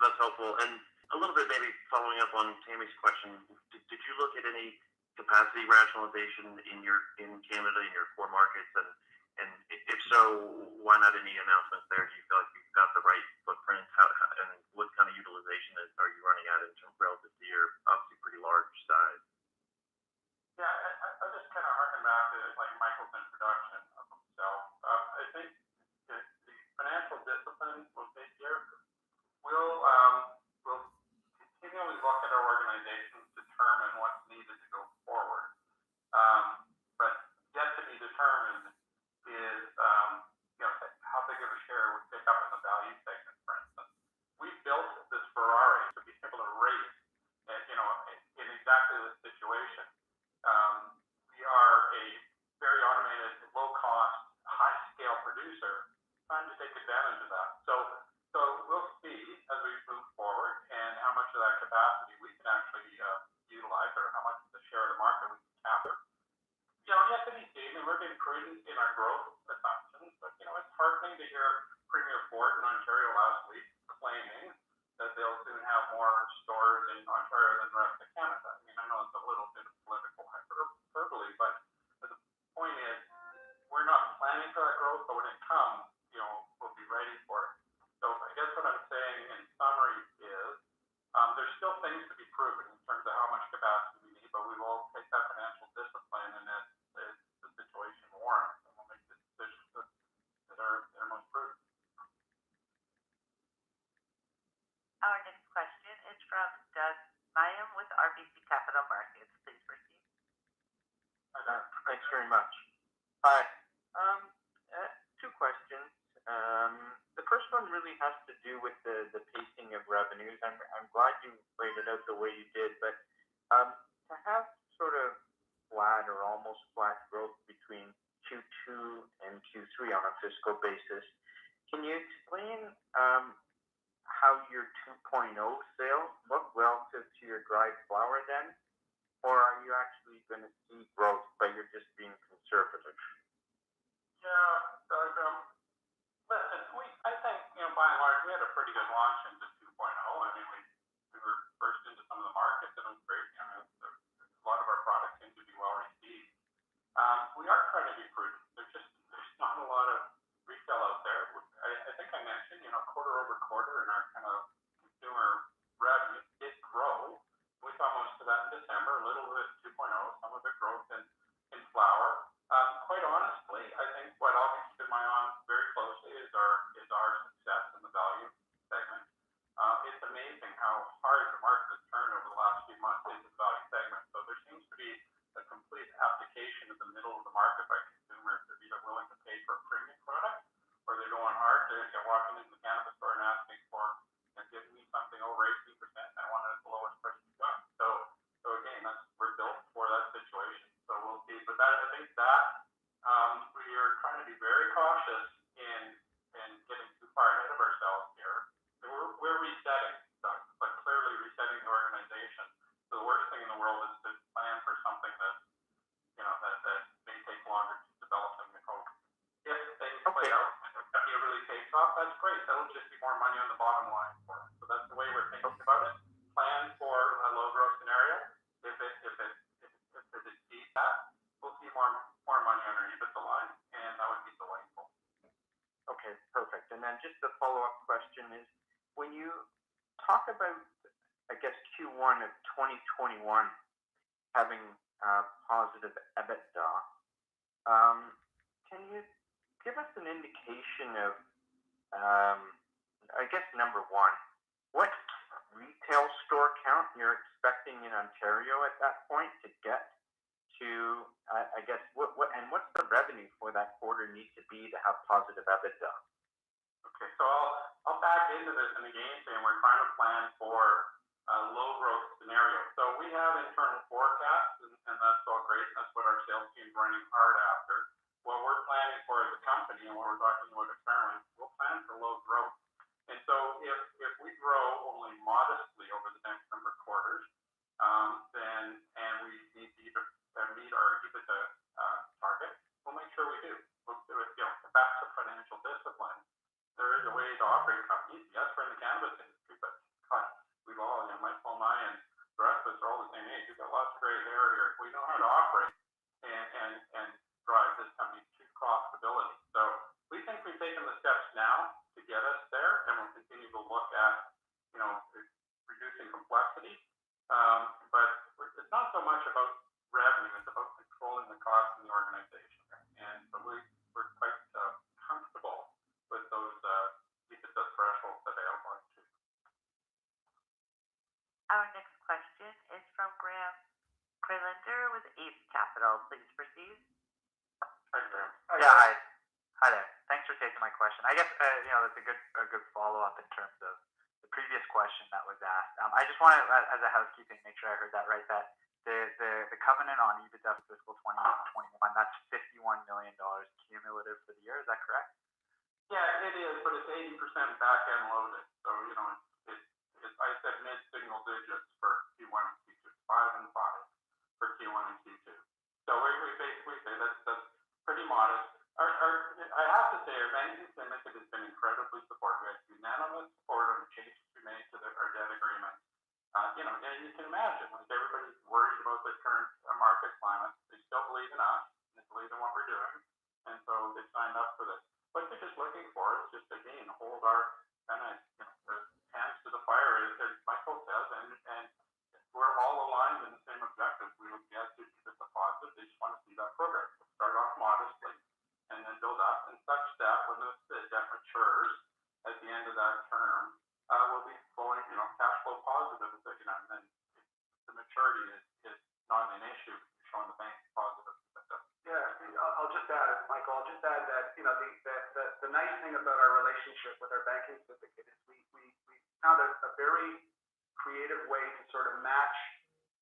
that's helpful. And a little bit maybe following up on Tammy's question, did you look at any capacity rationalization in Canada, in your core markets? And if so, why not any announcements there? Do you feel like you've got the right footprint? And what kind of utilization are you running at in terms relative to your obviously pretty large size? Yeah, I just kind of harken back to like Michael's introduction of himself. I think that the financial discipline we'll take here will continually look at our organization to determine what's needed to go forward. But yet to be determined is how big of a share we pick up in the value segment, for instance. We built this Ferrari to be able to race, in exactly this situation. We are a very automated, low-cost, high-scale producer trying to take advantage of that. So we'll see as we move forward and how much of that capacity we can actually utilize, or how much of the share of the market we can capture. Yet to be seen, and we're being prudent in our growth assumptions, but it's heartening to hear Premier Ford in Ontario last week claiming that they'll soon have more stores in Ontario than the rest of Canada. I mean, I know it's a little bit of political hyperbole, but the point is, we're not planning for that growth, but when it comes, we'll be ready for it. So I guess what I'm saying in summary is, there's still things to be proven in terms of how much capacity we need, but we will take that financial discipline, and as the situation warrants, and we'll make the decisions that are most prudent. Our next question is from Doug Mayam with RBC Capital Markets. Please proceed. Thanks very much. Hi. Two questions. The first one really has to do with the pacing of revenues. I'm glad you laid it out the way you did, but to have sort of flat or almost flat growth between Q2 and Q3 on a fiscal basis, can you explain how your 2.0 sales look relative to your dried flower then? Or are you actually going to see growth, but you're just being conservative? Yeah, Doug, listen, I think, by and large, we had a pretty good launch into 2.0. I mean, we were first into some of the markets, and it was great. A lot of our products seem to be well received. We are trying to be prudent. There's not a lot of retail out there. I think I mentioned, quarter over quarter in our kind of consumer revenue did grow. We saw most of that in December, a little bit 2.0, some of it growth in flower. Quite honestly, I think what I'll be keeping my eye on very closely is our success in the value segment. It's amazing how hard the market has turned over the last few months into the value segment. So there seems to be a complete application in the middle of the market by consumers. They're either willing to pay for a premium product, or they're going hard to walking into the cannabis store and asking for, give me something over 18%, and I want it at the lowest price you've got. So again, we're built for that situation. So we'll see. But I think that we are trying to be very cautious in getting too far ahead of ourselves here. We're resetting, but clearly resetting the organization. So the worst thing in the world is to plan for something that that may take longer to develop than we hope. If things play out and it really takes off, that's great. That'll just be more money on the bottom line for us. So that's the way we're thinking about it. Plan for a low growth scenario. If it exceeds that, we'll see more money on our EBITDA line, and that would be delightful. Okay, perfect. And then just the follow-up question is, when you talk about, I guess, Q1 of 2021 having positive EBITDA, can you give us an indication of, I guess, number one, what retail store count you're expecting in Ontario at that point to get to, I guess, what's the revenue for that quarter need to be to have positive EBITDA? Okay, so I'll back into this in the game saying we're trying to plan for a low growth scenario. So we have internal forecasts, and that's all great. That's what our sales team's running hard after. What we're planning for as a company and what we're talking about externally, we'll plan for low growth. And so if we grow only modestly over the next number of quarters, and we need to meet our EBITDA target, we'll make sure we do. We'll do it. Back to financial discipline. There is a way to operate companies. Yes, we're in the cannabis industry, but reducing complexity. But it's not so much about revenue; it's about controlling the cost in the organization. And so we're quite comfortable with those EBITDA thresholds that I outlined too. Our next question is from Graham Krelinder with Ace Capital. Please proceed. Hi, Graham. Yeah, hi. Hi there. Thanks for taking my question. I guess that's a good follow-up in terms of the previous question that was asked. I just want to, as a housekeeping, make sure I heard that right. That the covenant on EBITDA for fiscal 2021, that's $51 million cumulative for the year. Is that correct? Yeah, it is, but it's 80% back end loaded. So I said mid single digits for Q1 and Q2, 5 and 5 for Q1 and Q2. So we basically say that's pretty modest. I have to say, our banking syndicate has been incredibly supportive. We had unanimous support on the changes we made to our debt agreement. And you can imagine, like, everybody's worried about the current market climate. They still believe in us, and they believe in what we're doing, and so they signed up for this. What they're just looking for is just, again, hold our kind of hands to the fire, as Michael says, and we're all aligned in the same objective. We will get to the deposit. They just want to see that progress. We'll start off modestly and then build up, and such that when the debt matures at the end of that term, we'll be flowing, cash flow positive, and then the maturity is not an issue. You're showing the bank positive. Yeah, I'll just add, Michael. I'll just add that the nice thing about our relationship with our banking syndicate is we found a very creative way to sort of match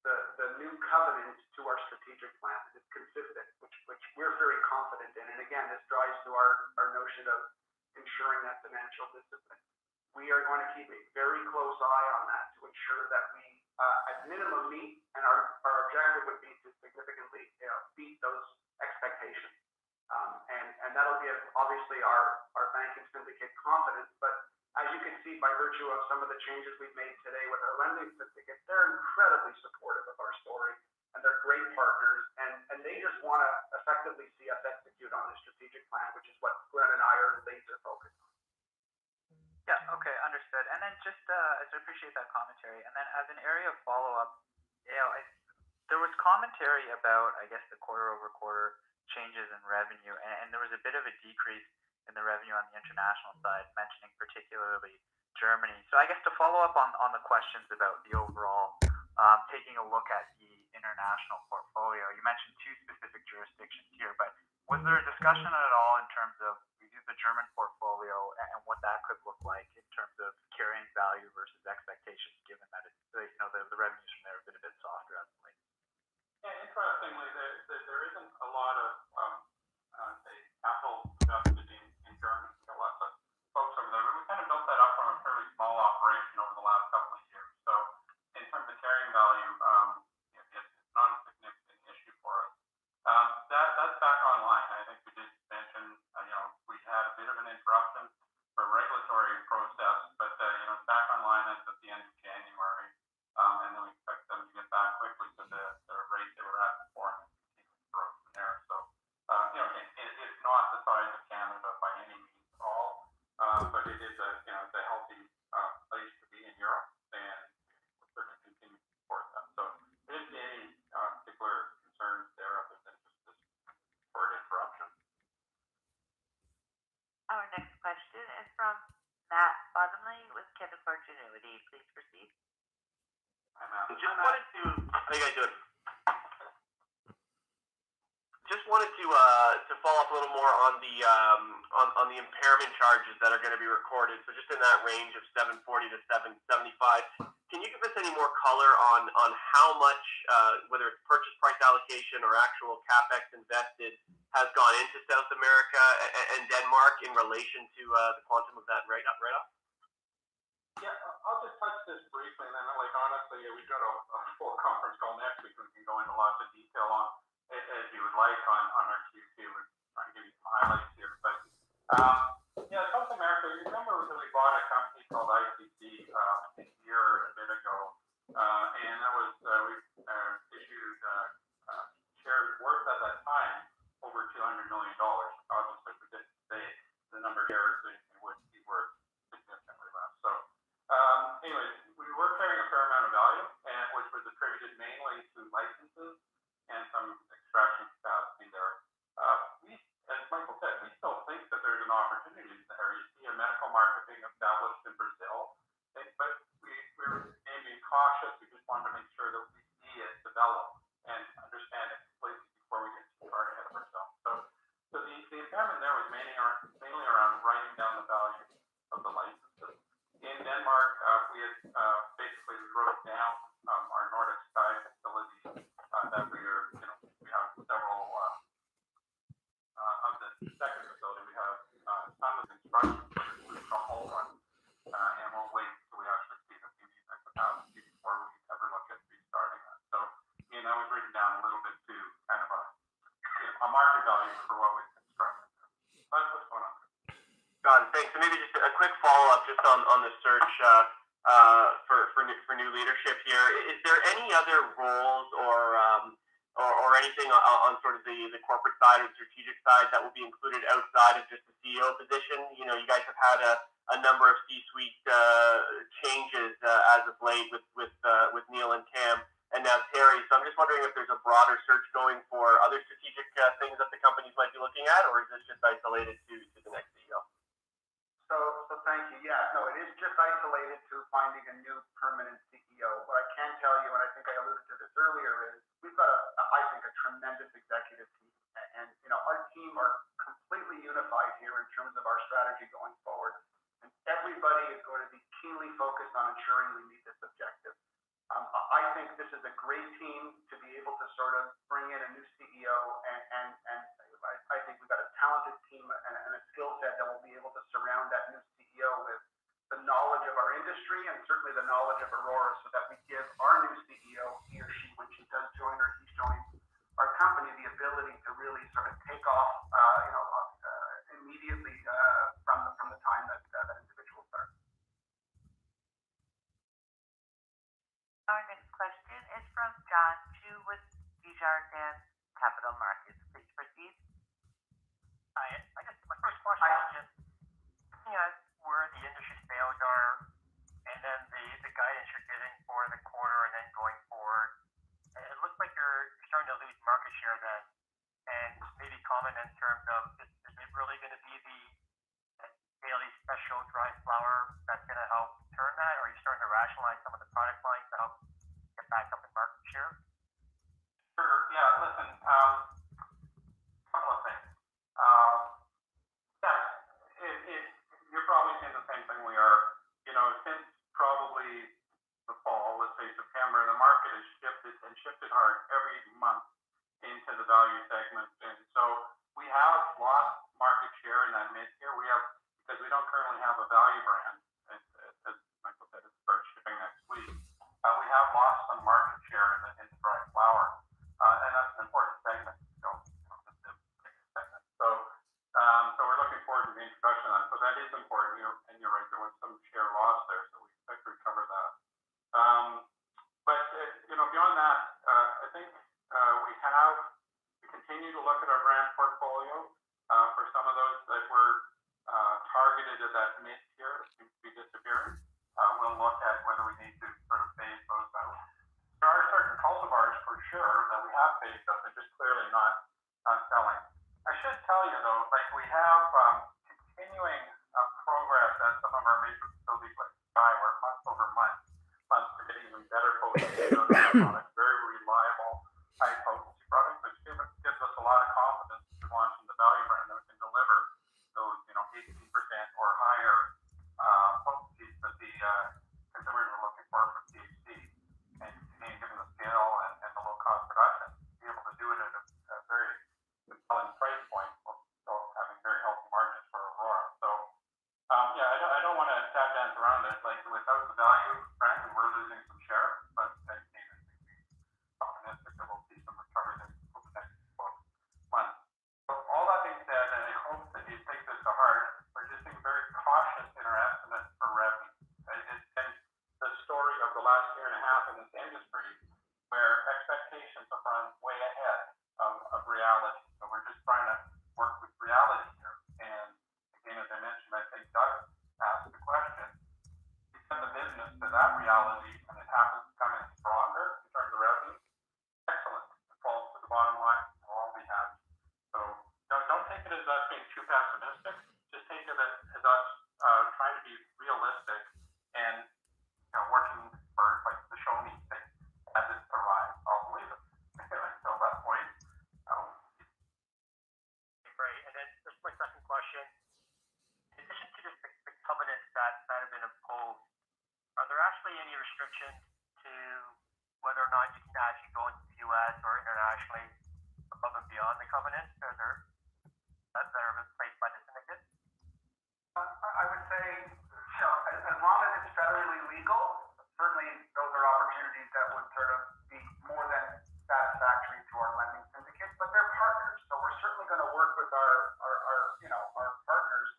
the new covenant to our strategic plan. It's consistent, which we're very confident in. And again, this drives to our notion of ensuring that financial discipline. We are going to keep a very close eye on that to ensure that we, at minimum, meet, and our objective would be to significantly beat those expectations. And that'll give, obviously, our banking syndicate confidence. But as you can see, by virtue of some of the changes we've made today with our lending syndicate, they're incredibly supportive of our story, and they're great partners, and they just want to effectively see us execute on the strategic plan, which is what Glenn and I are laser focused on. Yeah, okay, understood. And then just, I appreciate that commentary. And then as an area of follow-up, there was commentary about, I guess, the quarter-over-quarter changes in revenue, and there was a bit of a decrease in the revenue on the international side, mentioning particularly Germany. So I guess to follow up on the questions about the overall, taking a look at the international portfolio, you mentioned two specific jurisdictions here, but was there a discussion at all in terms of the German portfolio and what that could look like in terms of carrying value versus expectations, given that it's, the revenues from there have been a bit softer as of late? Yeah, interestingly, there isn't a lot of capital invested in Germany. We've got lots of folks over there. We kind of built that up from a fairly small operation over the last couple of years. So in terms of carrying value, it's not a significant issue for us. That's back online. I think we did mention, we had a bit of an interruption for regulatory process, but it's back online as of the end of January, and then we expect them to get back quickly to the rate they were at before and continue to grow from there. So, it's not the size of Canada by any means at all, but it is it's a healthy place to be in Europe, and we're going to continue to support them. So, there isn't any particular concerns there other than just this short interruption. Our next question is from Matt Bottomley with Canaccord Genuity. Please proceed. Hi, Matt. How you guys doing? Just wanted to follow up a little more on the impairment charges that are going to be recorded. So just in that range of 740 to 775, can you give us any more color on how much, whether it's purchase price allocation or actual capex invested, has gone into South America and Denmark in relation to the quantum of that write-off? Yeah, I'll just touch this briefly, and then, honestly, we've got a full conference call next week. We can go into lots of detail on, as you would like, on our Q2. We're trying to give you some highlights here. But, South America, you remember that we bought a company called ICC a year and a bit ago, and that was, we issued shares worth at that time over $200 million. Obviously, we didn't say the number of shares would be worth significantly less. So, anyways, of value, and which was attributed mainly to licenses and some extraction capacity there. We, as Michael said, we still think that there's an opportunity there. You see a medical market being established in Brazil, but we're being cautious. We just want to make sure that we see it develop and understand it completely before we get too far ahead of ourselves. So the impairment there was mainly around writing down the value of the licenses. In Denmark, we had basically wrote down our Nordic Sky facility that we have several of the second facility. We have some of the construction for the whole one, and we'll wait until we actually see the beauty of capacity before we ever look at restarting that. So, that was written down a little bit to kind of a market value for what we constructed. So that's what's going on. Got it. Thanks. So maybe just a quick follow-up just on the search for new leadership here. Is there any other roles or anything on sort of the corporate side or strategic side that will be included outside of just the CEO position? You guys have had a number of C-suite changes as of late with Neil and Cam and now Terry. So I'm just wondering if there's a broader search going for other strategic things that the companies might be looking at, or is this just isolated to the next CEO? So thank you. Yeah, no, it is just isolated to finding a new permanent CEO. What I can tell you, and I think I alluded to this earlier, is we've got I think a tremendous executive team, and our team are completely unified here in terms of our strategy going forward, and everybody is going to be keenly focused on ensuring we meet this objective. I think this is a great team to be able to sort of bring in a new CEO, and I think we've got a talented team and a skill set that will be able to surround that new CEO with the knowledge of our industry and certainly the knowledge of Aurora, so that we give our new CEO, he or she, when she does join or he joins our company, the ability to really sort of take off, immediately from the time that individual starts. Our next question is from John Chu with Desjardins Capital Markets. Please proceed. Hi, I guess my first question is just looking at where the industry sales are and then the guidance you're giving for the quarter and then going forward. It looks like you're starting to lose market share then, and maybe comment in terms of is it really going to be the daily special dry flower that's going to help turn that, or are you starting to rationalize some of the product lines to help get back up in market share? Sure. Yeah. Listen. Couple of things. You're probably seeing the same thing we are. Since probably the fall, let's say September, the market has shifted hard every month into the value segment, and so we have lost market share in that mid-tier. Because we don't currently have a value brand, as Michael said, it starts shipping next week. We have lost some market share in the dry flower, and that's an important segment. So we're looking forward to the introduction of that. So that is important, and you're right, there was some share loss there, so we expect to recover that. But beyond that, I think we continue to look at our brand portfolio for some of those that were targeted at that mid-tier that seems to be disappearing. We'll look at whether we need to sort of phase those out. There are certain cultivars for sure that we have phased out. They're just clearly not selling. I should tell you though, like we have continuing progress at some of our major facilities like Sky, where month over month to get even better potency of the product, very reliable, high potency products, which gives us a lot of confidence to launch in the value brand that we can deliver those 18% or higher potencies that the consumers are looking for from THC, and given the scale and the low cost production, be able to do it at a very compelling price point while still having very healthy margins for Aurora. So I don't want to tap dance around it. Like without the value brand, we're losing some share, but I think we're optimistic that we'll see some recovery over the next 12 months. So all that being said, and I hope that you take this to heart, we're just being very cautious in our estimates for revenue. It's been the story of the last year and a half in this industry where expectations have run way ahead of reality. So we're just trying to work with reality here. And again, as I mentioned, I think Doug asked the question, we send the business to that reality, and it happens to actually any restrictions to whether or not you can actually go into the U.S. or internationally above and beyond the covenants that are placed by the syndicate? I would say, as long as it's federally legal, certainly those are opportunities that would sort of be more than satisfactory to our lending syndicate, but they're partners. So we're certainly going to work with our partners,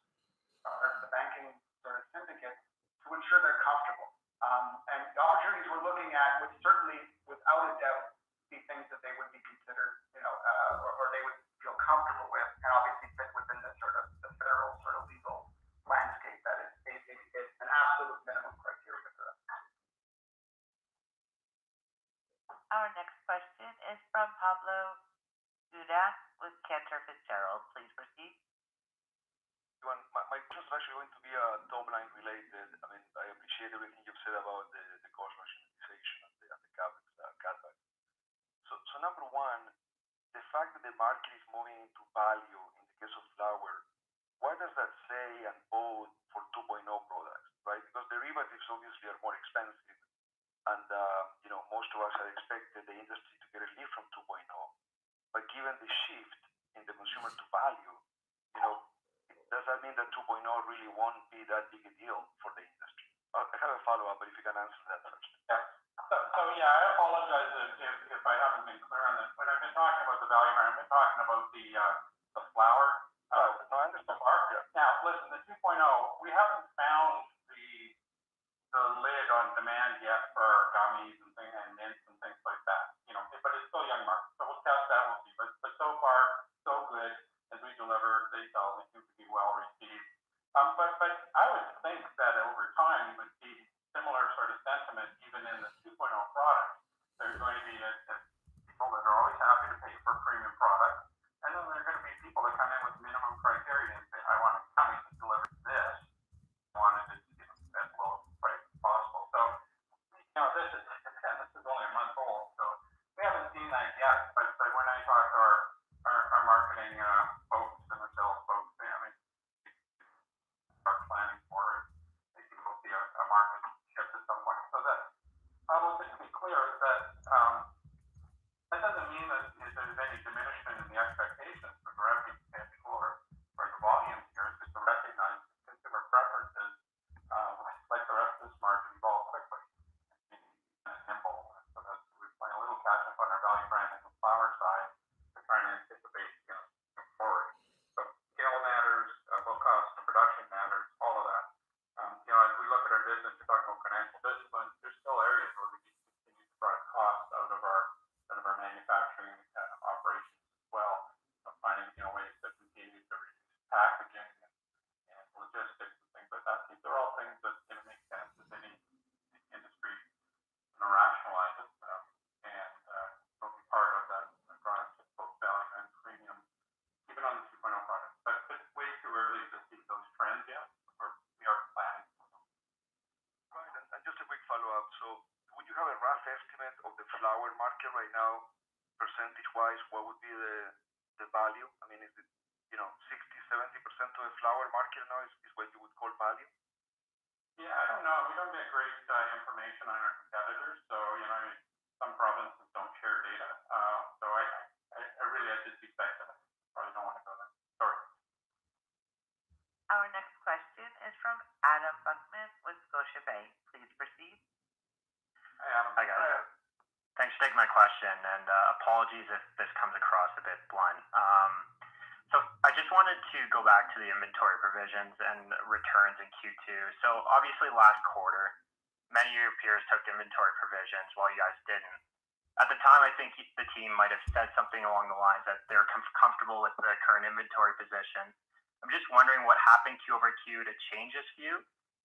the banking sort of syndicate, to ensure they're comfortable. And the opportunities we're looking at would certainly, without a doubt, be things that they would be considered, or they would feel comfortable with, and obviously fit within the federal sort of legal landscape. That is an absolute minimum criteria for us. Our next question is from Pablo Dudak with Cantor Fitzgerald. Please proceed. My question is actually going to be top line related. I mean, I appreciate everything you've said about the cost rationalization and the CapEx cutback. So number one, the fact that the market is moving into value in the case of flower, what does that say and bode for 2.0 products, right? Because derivatives obviously are more expensive, and most of us had expected the industry to get a lift from 2.0. But given the shift in the consumer to value, does that mean that 2.0 really won't be that big a deal for the industry? I have a follow-up, but if you can answer that first. Yeah. So yeah, I apologize if I haven't been clear on this. When I've been talking about the value, I've been talking about the flower. No, I understand. Now, listen, the 2.0, we haven't found the lid on demand yet for our gummies and mints and things like that. But it's still young market, so we'll test that. We'll see. But so far, so good. As we deliver, they sell. They seem to be well received. But I would think that over time you would see similar sort of sentiment even in the 2.0 products. There's going to be people that are always happy to pay for a premium product, and then there are going to be people that come in with minimum criteria and say, I want a gummy that delivers this. I want it as low price as possible. So, this is only a month old, so we haven't seen that yet. But when I talk to our marketing folks and our sales folks, are planning for it. They think we'll see a market shift at some point. So that I will just be clear that that doesn't mean that there's any diminishment in the expectations for the revenue potential or the volume here. It's just to recognize consumer preferences, like the rest of this market, evolve quickly and nimble. So that's we're playing a little catch up on our value brand and the flower side. We're trying to anticipate forward. So scale matters, low cost of production matters, all of that. As we look at our business, we're talking about financial discipline. There's still areas where we need to continue to drive costs out of our manufacturing operations as well. Finding ways to continue to reduce packaging and logistics and things like that. These are all things that make sense as any industry rationalize it, and will be part of that product, both value and premium, even on the 2.0 product. But it's way too early to see those trends yet. We are planning. Right, and just a quick follow-up. So would you have a rough estimate of the flower market right now, percentage-wise? What would be the value? I mean, is it 60-70% of the flower market now is what you would call value? Yeah, I don't know. We don't get great information on our competitors. So, some provinces don't share data. So I really have to be speculative. Probably don't want to go there. Sorry. Our next question is from Adam Buckman with Scotiabank. Please proceed. Hi, Adam. Hi, guys. Thanks for taking my question, and apologies if this comes across a bit blunt. So I just wanted to go back to the inventory provisions and returns in Q2. So obviously last quarter, many of your peers took inventory provisions while you guys didn't. At the time, I think the team might have said something along the lines that they're comfortable with the current inventory position. I'm just wondering what happened Q over Q to change this view,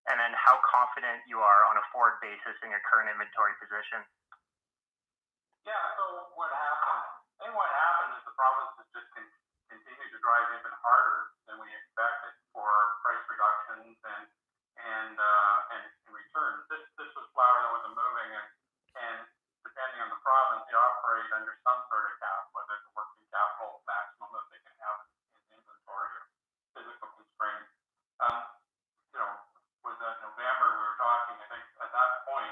and then how confident you are on a forward basis in your current inventory position. Yeah, so what happened? I think what happened is the provinces just continue to drive even harder than we expected for price reductions and returns. This was flower that wasn't moving, and depending on the province, they operate under some sort of cap, whether it's a working capital maximum that they can have in inventory or physical constraints. Was that November we were talking? I think at that point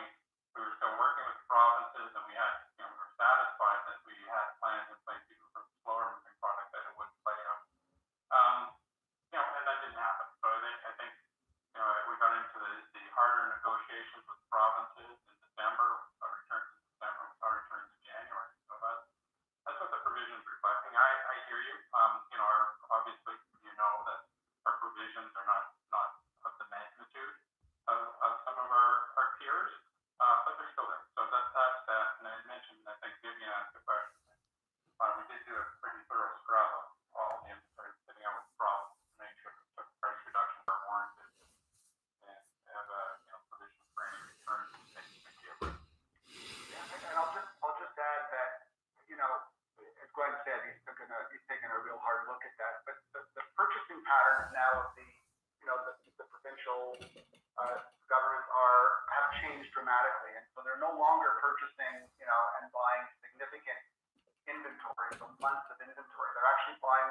dramatically. And so they're no longer purchasing, and buying significant inventory, so months of inventory. They're actually buying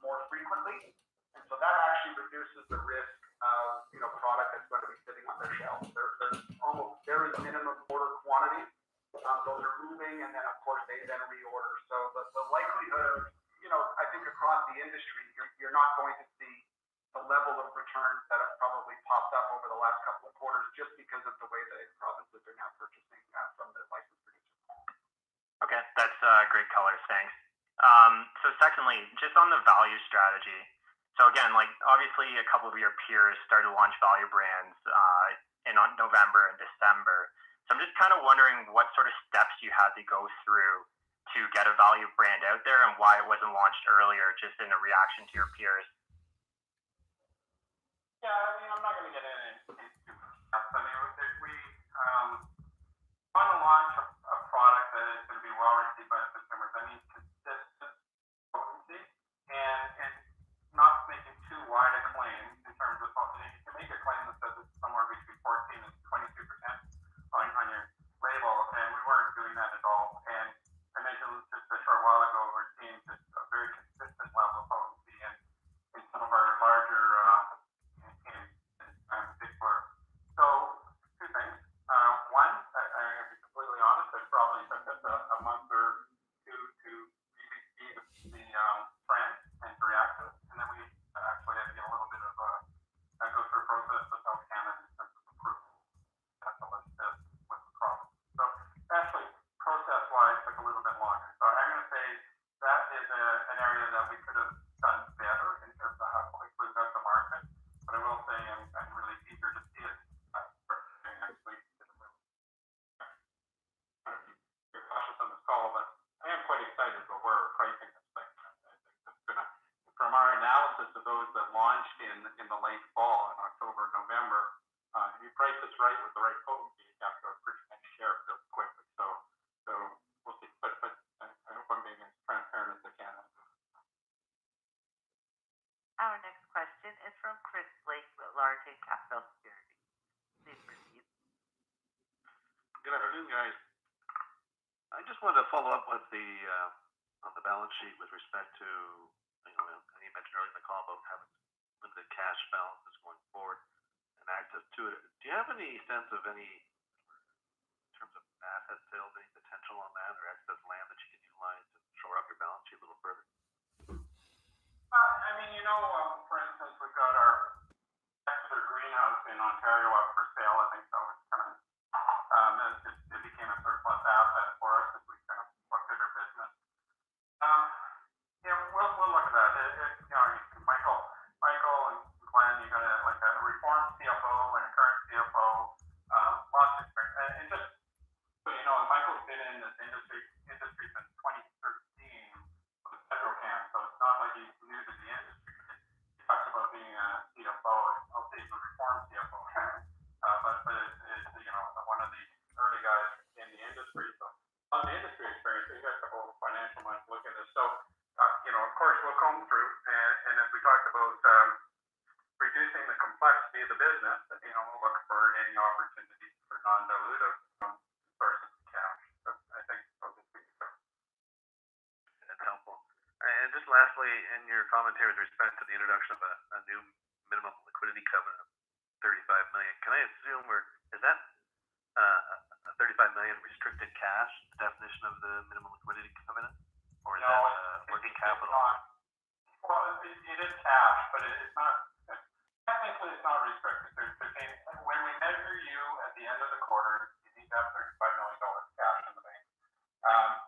more frequently. And so that actually reduces the risk of, product that's going to be sitting on their shelves. There's almost very minimum order quantity. Those are moving, and then of course they then reorder. So the likelihood, I think across the industry, you're not going to see the level of returns that have probably popped up over the last couple of quarters just because of the way the provinces are now purchasing from the licensed producers. Okay, that's great color. Thanks. So secondly, just on the value strategy. So again, like obviously a couple of your peers started to launch value brands in November and December. So I'm just kind of wondering what sort of steps you had to go through to get a value brand out there and why it wasn't launched earlier, just in a reaction to your peers. Yeah, I mean, I'm not going to get into too much stuff. I mean, we want to launch a product that is going to be well received by the consumers. I mean, consistent potency and not making too wide a claim in terms of potency. You can make a claim that says it's somewhere between 14 and 22% on your label, and we weren't doing that at all. And I mentioned just a short while ago, we're seeing just a very consistent level of potency in some of our larger in particular. So, two things. One, I'm going to be completely honest, it probably took us a month or two to really see the trend and to react to it. And then we actually had to get a little bit of go through a process with Health Canada in terms of approval. That's a list with the province. So actually, process-wise, took a little bit longer. So I'm going to say that is an area that we could have done better in terms of how quickly we got to market. But I will say I'm really eager to see it next week. You're cautious on this call, but I am quite excited about where we're pricing this thing. I think it's gonna, from our analysis of those that launched in the late fall in October, November, if you price this right with the right potency, you have to go pretty nice share real quickly. So we'll see. But I hope I'm being as transparent as I can. Our next question is from Chris Blake with Larkin Capital Securities. Please proceed. Good afternoon, guys. I just wanted to follow up with on the balance sheet with respect to, you mentioned earlier in the call about having limited cash balances going forward and access to it. Do you have any sense of any, in terms of asset sales, any potential on that or excess land that you can utilize to shore up your balance sheet a little further? I mean, for instance, we've got our Exeter greenhouse in Ontario up for sale. I think that was kind of, it became a surplus asset for us as we kind of looked at our business. We'll look at that. Michael and Glenn, you got a reformed CFO and a current CFO, lots of experience. And just so you know, Michael's been in this industry since 2013 with Petrocan, so it's not like he's new to the industry. He talks about being a CFO. I'll say he's a reformed CFO, but is one of the early guys in the industry. So on the industry experience, you guys have a whole financial mind to look at this. So of course, we'll come through, and as we talked about reducing the complexity of the business, we'll look for any opportunities for non-dilutive sources of cash. So I think that's helpful. And just lastly, in your commentary with respect to the introduction of a new minimum liquidity covenant of 35 million, can I assume is that a 35 million restricted cash, the definition of the minimum liquidity covenant? Or is that working capital? Well, it is cash, but it's not. Technically, it's not restricted. When we measure you at the end of the quarter, you need to have $35 million cash in the bank.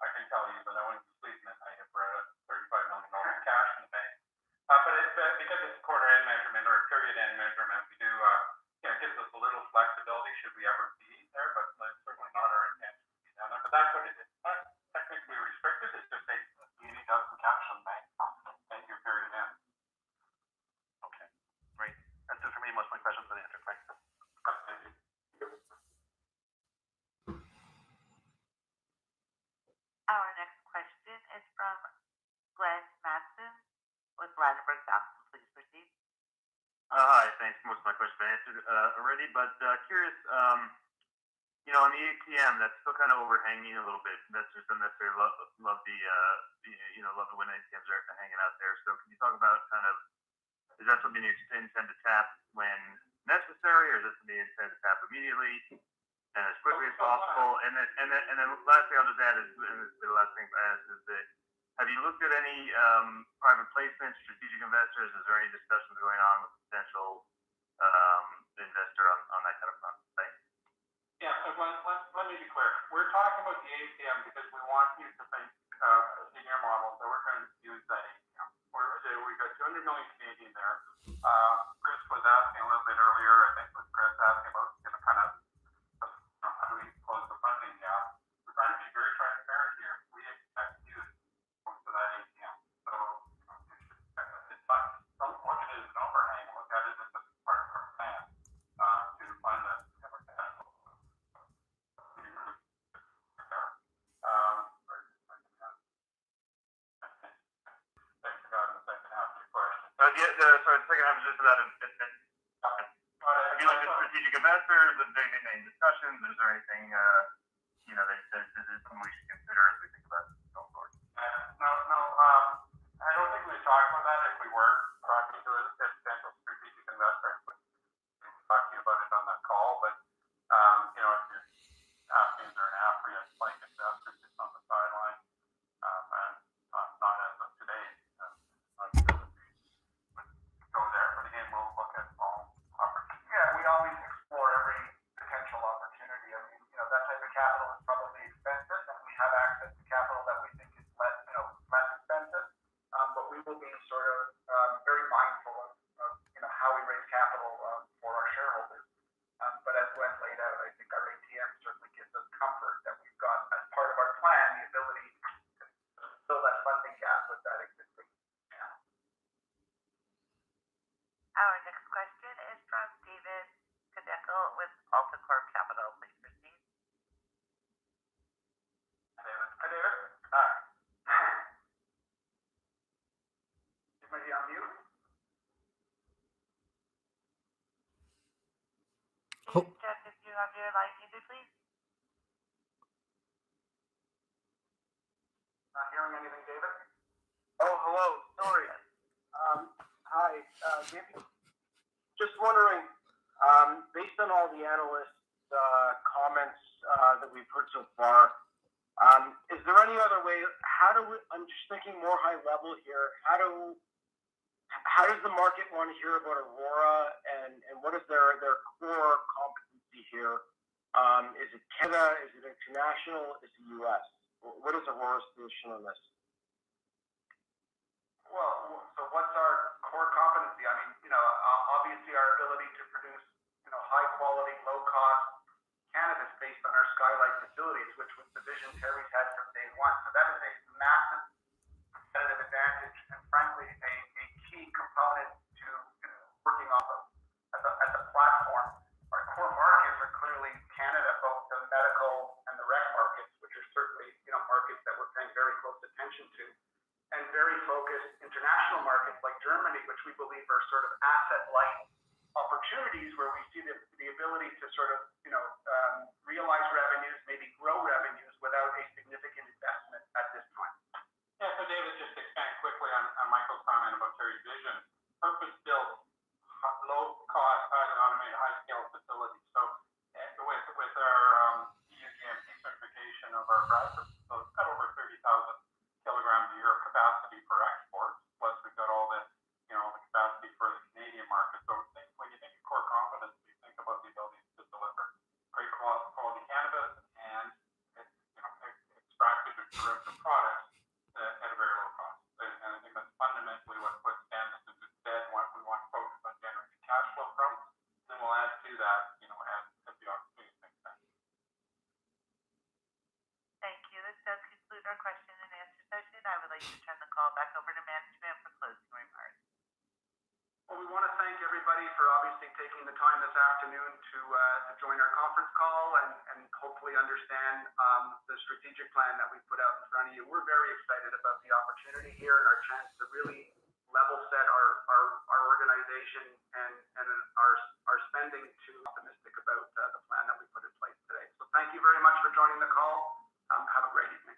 I can tell you that I wouldn't be sleeping at night if we're at $35 million cash in the bank. But because it's a quarter-end measurement or a period-end measurement, we do. It gives us a little flexibility should we ever be there, but that's certainly not our intention to be down there. But that's what it is. It's not technically restricted. It's just you need to have some cash in the bank at your period end. Okay, great. That's it for me. Most of my questions have been answered. Thanks. Thank you. Our next question is from Glenn Matson with Ladenburg Thalmann. Please proceed. Hi, thanks. Most of my questions have been answered already, but curious, on the ATM, that's still kind of overhanging a little bit. Investors don't necessarily love love when ATMs are hanging out there. So can you talk about kind of, is that something you intend to tap when necessary, or is that something you intend to tap immediately and as quickly as possible? And then lastly, I'll just add, the last thing I ask is that, have you looked at any private placements, strategic investors? Is there any discussions going on with potential investor on that kind of front? Thanks. Yeah, so let me be clear. We're talking about the ATM because we want you to think in your model that we're going to use that ATM. We've got 200 million Canadian there. Chris was asking a little bit earlier, I think was Chris asking about kind of how do we close the funding gap. We're trying to be very transparent here. We expect to use most of that ATM. So it's fun. Don't look at it as an overhang. Look at it as a part of our plan to fund the cash flow. Sorry, the second half is just about have you looked at strategic investors? Have they been in discussions? Is there anything that is something we should consider as we think about going forward? No. I don't think we talked about that. If we were talking to a potential strategic investor, we would talk to you about it on that call. But if you're asking, is there an app for you like investors just on the sideline? Not as of today. Go there, but again, we'll look at all opportunities. Yeah, we always explore every potential opportunity. I mean, that type of capital is probably expensive, and we have access to capital that we think is less expensive. But we will be sort of very mindful of how we raise capital for our shareholders. But as Glenn laid out, I think our ATM certainly gives us comfort that we've got, as part of our plan, the ability to fill that funding gap with that existing channel. Our next question is from David Kadekel with Alticorp Capital. Please proceed. David. Hi, David. Hi. You might be on mute. Jeff, if you have your line muted, please. Not hearing anything, David? Oh, hello. Sorry. Hi. Just wondering, based on all the analysts' comments that we've heard so far, is there any other way? I'm just thinking more high level here. How does the market want to hear about Aurora, and what is their core competency here? Is it Canada? Is it international? Is it U.S.? What is Aurora's position on this? Well, so what's our core competency? I mean, obviously our ability to produce, high quality, low cost cannabis based on our Skylight facilities, which was the vision Terry's had from day one. So that is a massive competitive advantage, and frankly, a key component to working off of as a platform. Our core markets are clearly Canada, both the medical and the rec markets, which are certainly, markets that we're paying very close attention to, and very focused international markets like Germany, which we believe are sort of asset-light opportunities where we see the ability to sort of, realize revenues, maybe grow revenues without a significant investment at this time. Yeah, so David, just to expand quickly on Michael's comment about Terry's vision, purpose-built, low-cost, highly automated, high-scale facilities. So with our EU Gnb certification of our process, so it's got over 30,000 kilograms a year of capacity for export. Plus, we've got all the capacity for the Canadian market. So when you think of core competency, think about the ability to deliver great quality cannabis and extracted or derivative products at a very low cost. And I think that's fundamentally what puts Cannabis into instead what we want to focus on generating cash flow from. And then we'll add to that, as the opportunity makes sense. Thank you. This does conclude our question and answer session. I would like to turn the call back over to management for closing remarks. Well, we want to thank everybody for obviously taking the time this afternoon to join our conference call and hopefully understand the strategic plan that we put out in front of you. We're very excited about the opportunity here and our chance to really level set our organization and our spending, to optimistic about the plan that we put in place today. So thank for joining the call. Have a great evening.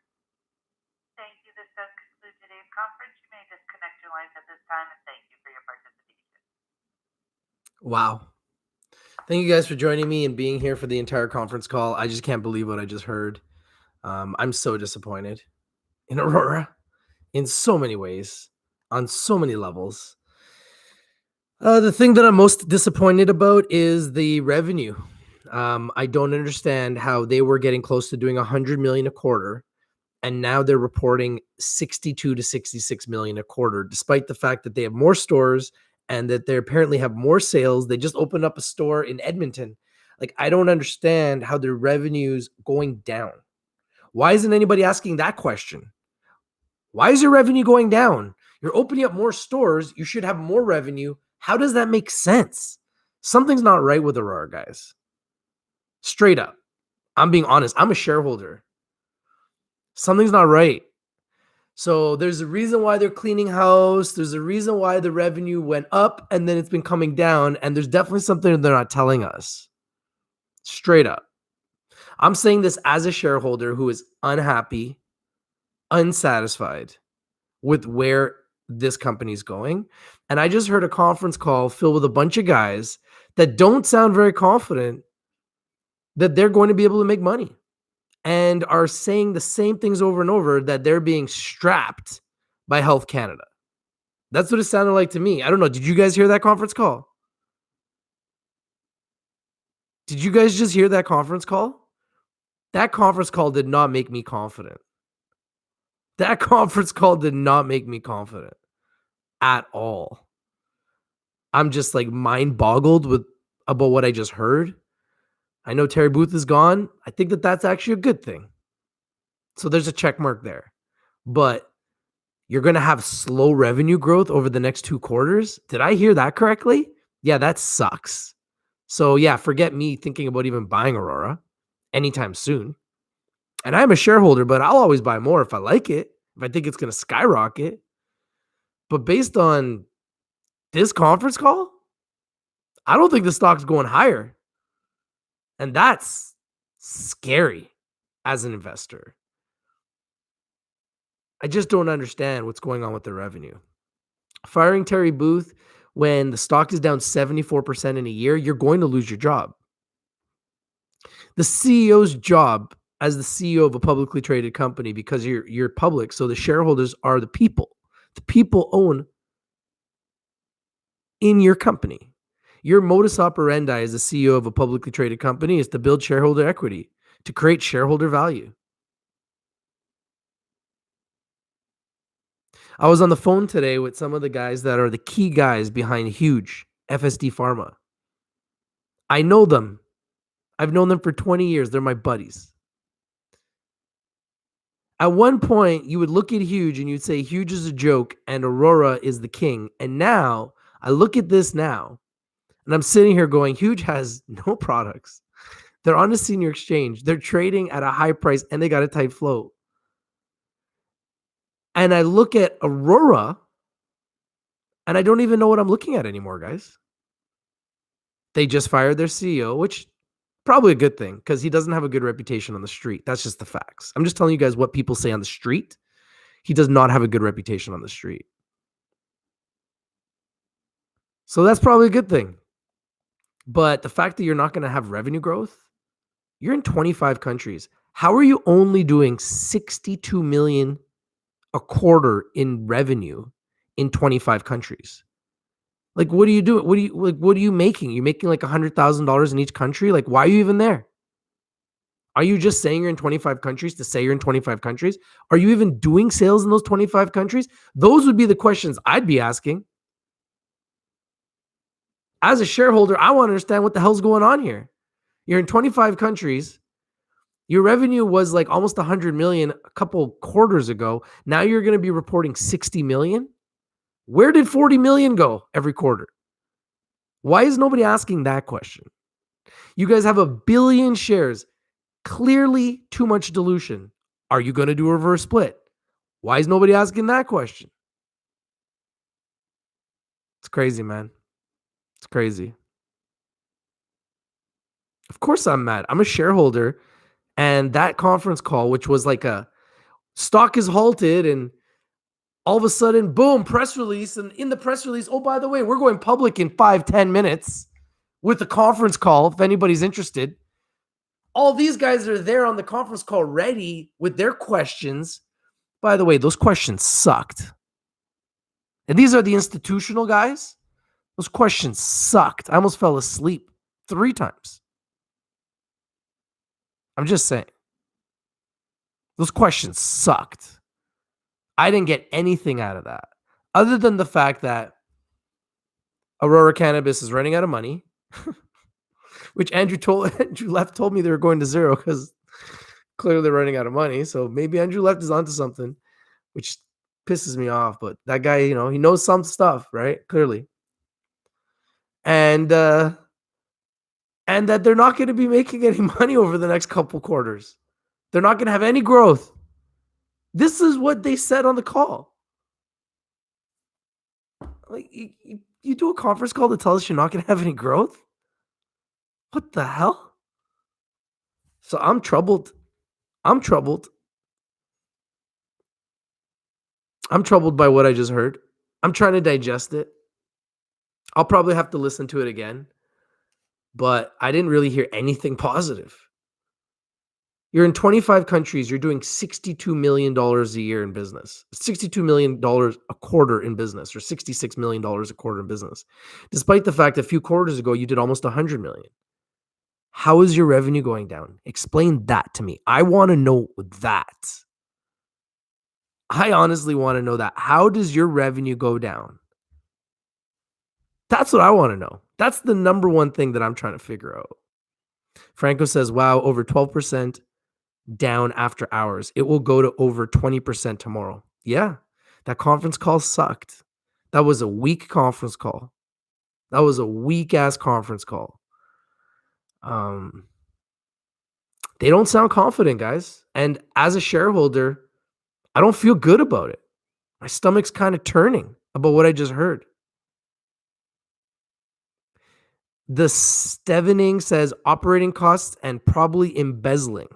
Thank you. This does conclude today's conference. You may disconnect your lines at this time, and thank you for your participation. Wow. Thank you guys for joining me and being here for the entire conference call. I just can't believe what I just heard. I'm so disappointed in Aurora in so many ways, on so many levels. The thing that I'm most disappointed about is the revenue. I don't understand how they were getting close to doing 100 million a quarter, and now they're reporting 62 to 66 million a quarter, despite the fact that they have more stores and that they apparently have more sales. They just opened up a store in Edmonton. Like, I don't understand how their revenue's going down. Why isn't anybody asking that question? Why is your revenue going down? You're opening up more stores. You should have more revenue. How does that make sense? Something's not right with Aurora, guys. Straight up. I'm being honest. I'm a shareholder. Something's not right. So there's a reason why they're cleaning house. There's a reason why the revenue went up and then it's been coming down. And there's definitely something they're not telling us. Straight up. I'm saying this as a shareholder who is unhappy, unsatisfied with where this company's going. And I just heard a conference call filled with a bunch of guys that don't sound very confident that they're going to be able to make money and are saying the same things over and over, that they're being strapped by Health Canada. That's what it sounded like to me. I don't know. Did you guys hear that conference call? Did you guys just hear that conference call? That conference call did not make me confident. That conference call did not make me confident at all. I'm just like mind boggled about what I just heard. I know Terry Booth is gone. I think that that's actually a good thing. So there's a check mark there. But you're going to have slow revenue growth over the next 2 quarters. Did I hear that correctly? Yeah, that sucks. So yeah, forget me thinking about even buying Aurora anytime soon. And I'm a shareholder, but I'll always buy more if I like it, if I think it's going to skyrocket. But based on this conference call, I don't think the stock's going higher. And that's scary as an investor. I just don't understand what's going on with the revenue. Firing Terry Booth when the stock is down 74% in a year, you're going to lose your job. The CEO's job as the CEO of a publicly traded company, because you're public, so the shareholders are the people. The people own in your company. Your modus operandi as the CEO of a publicly traded company is to build shareholder equity, to create shareholder value. I was on the phone today with some of the guys that are the key guys behind Huge, FSD Pharma. I know them. I've known them for 20 years. They're my buddies. At one point, you would look at Huge and you'd say Huge is a joke and Aurora is the king. And now, I look at this now, and I'm sitting here going, Huge has no products. They're on a senior exchange. They're trading at a high price, and they got a tight float. And I look at Aurora, and I don't even know what I'm looking at anymore, guys. They just fired their CEO, which probably a good thing because he doesn't have a good reputation on the street. That's just the facts. I'm just telling you guys what people say on the street. He does not have a good reputation on the street. So that's probably a good thing. But the fact that you're not going to have revenue growth, you're in 25 countries. How are you only doing 62 million a quarter in revenue in 25 countries? Like, what are you doing? What are you making? You're making like $100,000 in each country? Like, why are you even there? Are you just saying you're in 25 countries to say you're in 25 countries? Are you even doing sales in those 25 countries? Those would be the questions I'd be asking. As a shareholder, I want to understand what the hell's going on here. You're in 25 countries. Your revenue was like almost 100 million a couple quarters ago. Now you're going to be reporting 60 million. Where did 40 million go every quarter? Why is nobody asking that question? You guys have 1 billion shares. Clearly too much dilution. Are you going to do a reverse split? Why is nobody asking that question? It's crazy, man. It's crazy. Of course I'm mad. I'm a shareholder And that conference call, which was like a stock is halted, and all of a sudden, boom, press release. And in the press release, oh, by the way, we're going public in 5-10 minutes with a conference call if anybody's interested. All these guys are there on the conference call ready with their questions. By the way, those questions sucked. And these are the institutional guys. Those questions sucked. I almost fell asleep 3 times. I'm just saying. Those questions sucked. I didn't get anything out of that other than the fact that Aurora Cannabis is running out of money, which Andrew Left told me they were going to zero because clearly they're running out of money. So maybe Andrew Left is onto something, which pisses me off. But that guy, he knows some stuff, right? Clearly. And that they're not going to be making any money over the next couple quarters. They're not going to have any growth. This is what they said on the call. Like, you do a conference call to tell us you're not going to have any growth? What the hell? So I'm troubled. I'm troubled by what I just heard. I'm trying to digest it. I'll probably have to listen to it again. But I didn't really hear anything positive. You're in 25 countries. You're doing $62 million a year in business. $62 million a quarter in business, or $66 million a quarter in business. Despite the fact that a few quarters ago, you did almost $100 million. How is your revenue going down? Explain that to me. I want to know that. I honestly want to know that. How does your revenue go down? That's what I want to know. That's the number one thing that I'm trying to figure out. Franco says, wow, over 12% down after hours. It will go to over 20% tomorrow. Yeah, that conference call sucked. That was a weak conference call. That was a weak-ass conference call. They don't sound confident, guys. And as a shareholder, I don't feel good about it. My stomach's kind of turning about what I just heard. The Stevening says operating costs and probably embezzling.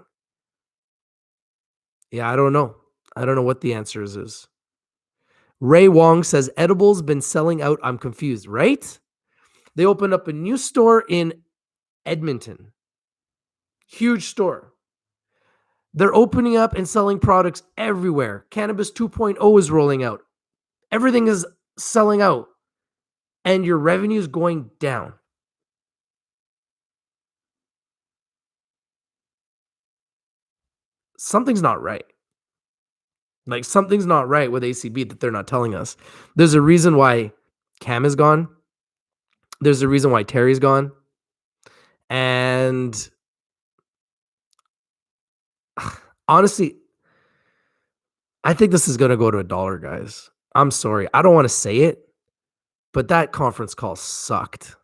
Yeah, I don't know. I don't know what the answer is. Ray Wong says edibles been selling out. I'm confused, right? They opened up a new store in Edmonton. Huge store. They're opening up and selling products everywhere. Cannabis 2.0 is rolling out. Everything is selling out. And your revenue is going down. Something's not right. Like, something's not right with ACB that they're not telling us. There's a reason why Cam is gone. There's a reason why Terry's gone. And honestly, I think this is going to go to $1, guys. I'm sorry. I don't want to say it, but that conference call sucked.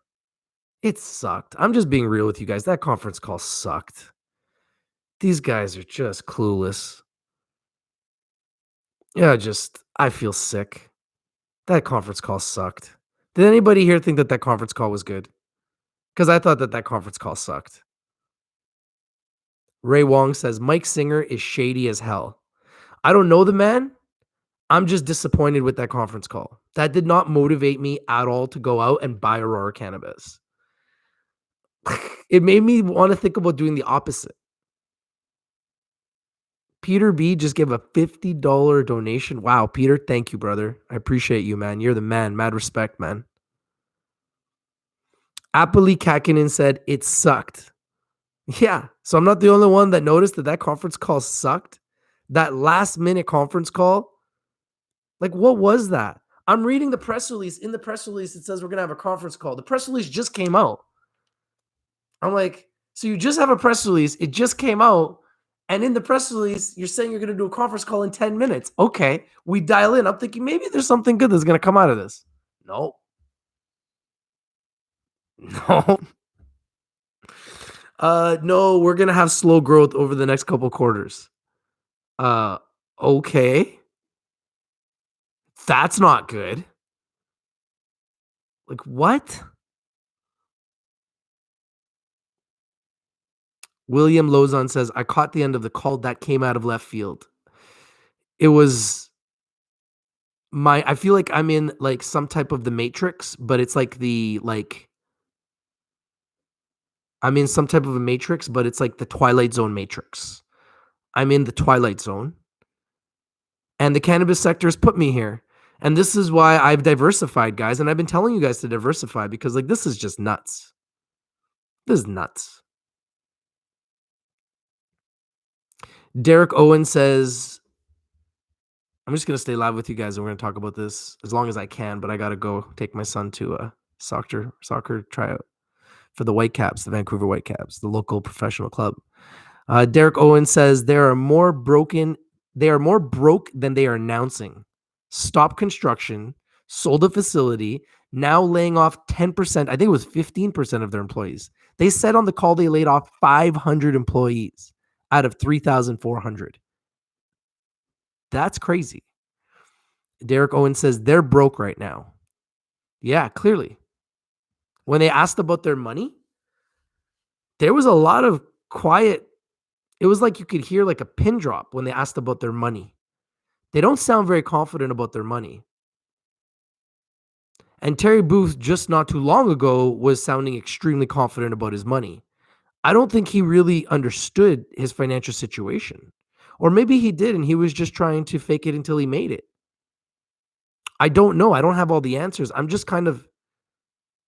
It sucked. I'm just being real with you guys. That conference call sucked. These guys are just clueless. Yeah, I feel sick. That conference call sucked. Did anybody here think that conference call was good? Because I thought that conference call sucked. Ray Wong says, Mike Singer is shady as hell. I don't know the man. I'm just disappointed with that conference call. That did not motivate me at all to go out and buy Aurora Cannabis. It made me want to think about doing the opposite. Peter B just gave a $50 donation. Wow, Peter, thank you, brother. I appreciate you, man. You're the man. Mad respect, man. Apoli Kakinen said, it sucked. Yeah, so I'm not the only one that noticed that conference call sucked. That last-minute conference call. Like, what was that? I'm reading the press release. In the press release, it says we're going to have a conference call. The press release just came out. I'm like, so you just have a press release. It just came out. And in the press release, you're saying you're going to do a conference call in 10 minutes. Okay, we dial in. I'm thinking maybe there's something good that's going to come out of this. No. No, we're going to have slow growth over the next couple quarters. Okay. That's not good. Like, what? William Lozon says, I caught the end of the call that came out of left field. It was I feel like I'm in like some type of the Matrix, but it's like I'm in some type of a Matrix, but it's like the Twilight Zone Matrix. I'm in the Twilight Zone. And the cannabis sector has put me here. And this is why I've diversified, guys. And I've been telling you guys to diversify because like this is just nuts. This is nuts. Derek Owen says, I'm just going to stay live with you guys and we're going to talk about this as long as I can, but I got to go take my son to a soccer tryout for the Whitecaps, the Vancouver Whitecaps, the local professional club. Derek Owen says they are more broke than they are announcing. Stop construction, sold a facility, now laying off 10%. I think it was 15% of their employees. They said on the call they laid off 500 employees out of 3,400. That's crazy. Derek Owen says they're broke right now. Yeah, clearly. When they asked about their money, there was a lot of quiet. It was like you could hear like a pin drop when they asked about their money. They don't sound very confident about their money. And Terry Booth, just not too long ago, was sounding extremely confident about his money. I don't think he really understood his financial situation. Or maybe he did and he was just trying to fake it until he made it. I don't know. I don't have all the answers. I'm just kind of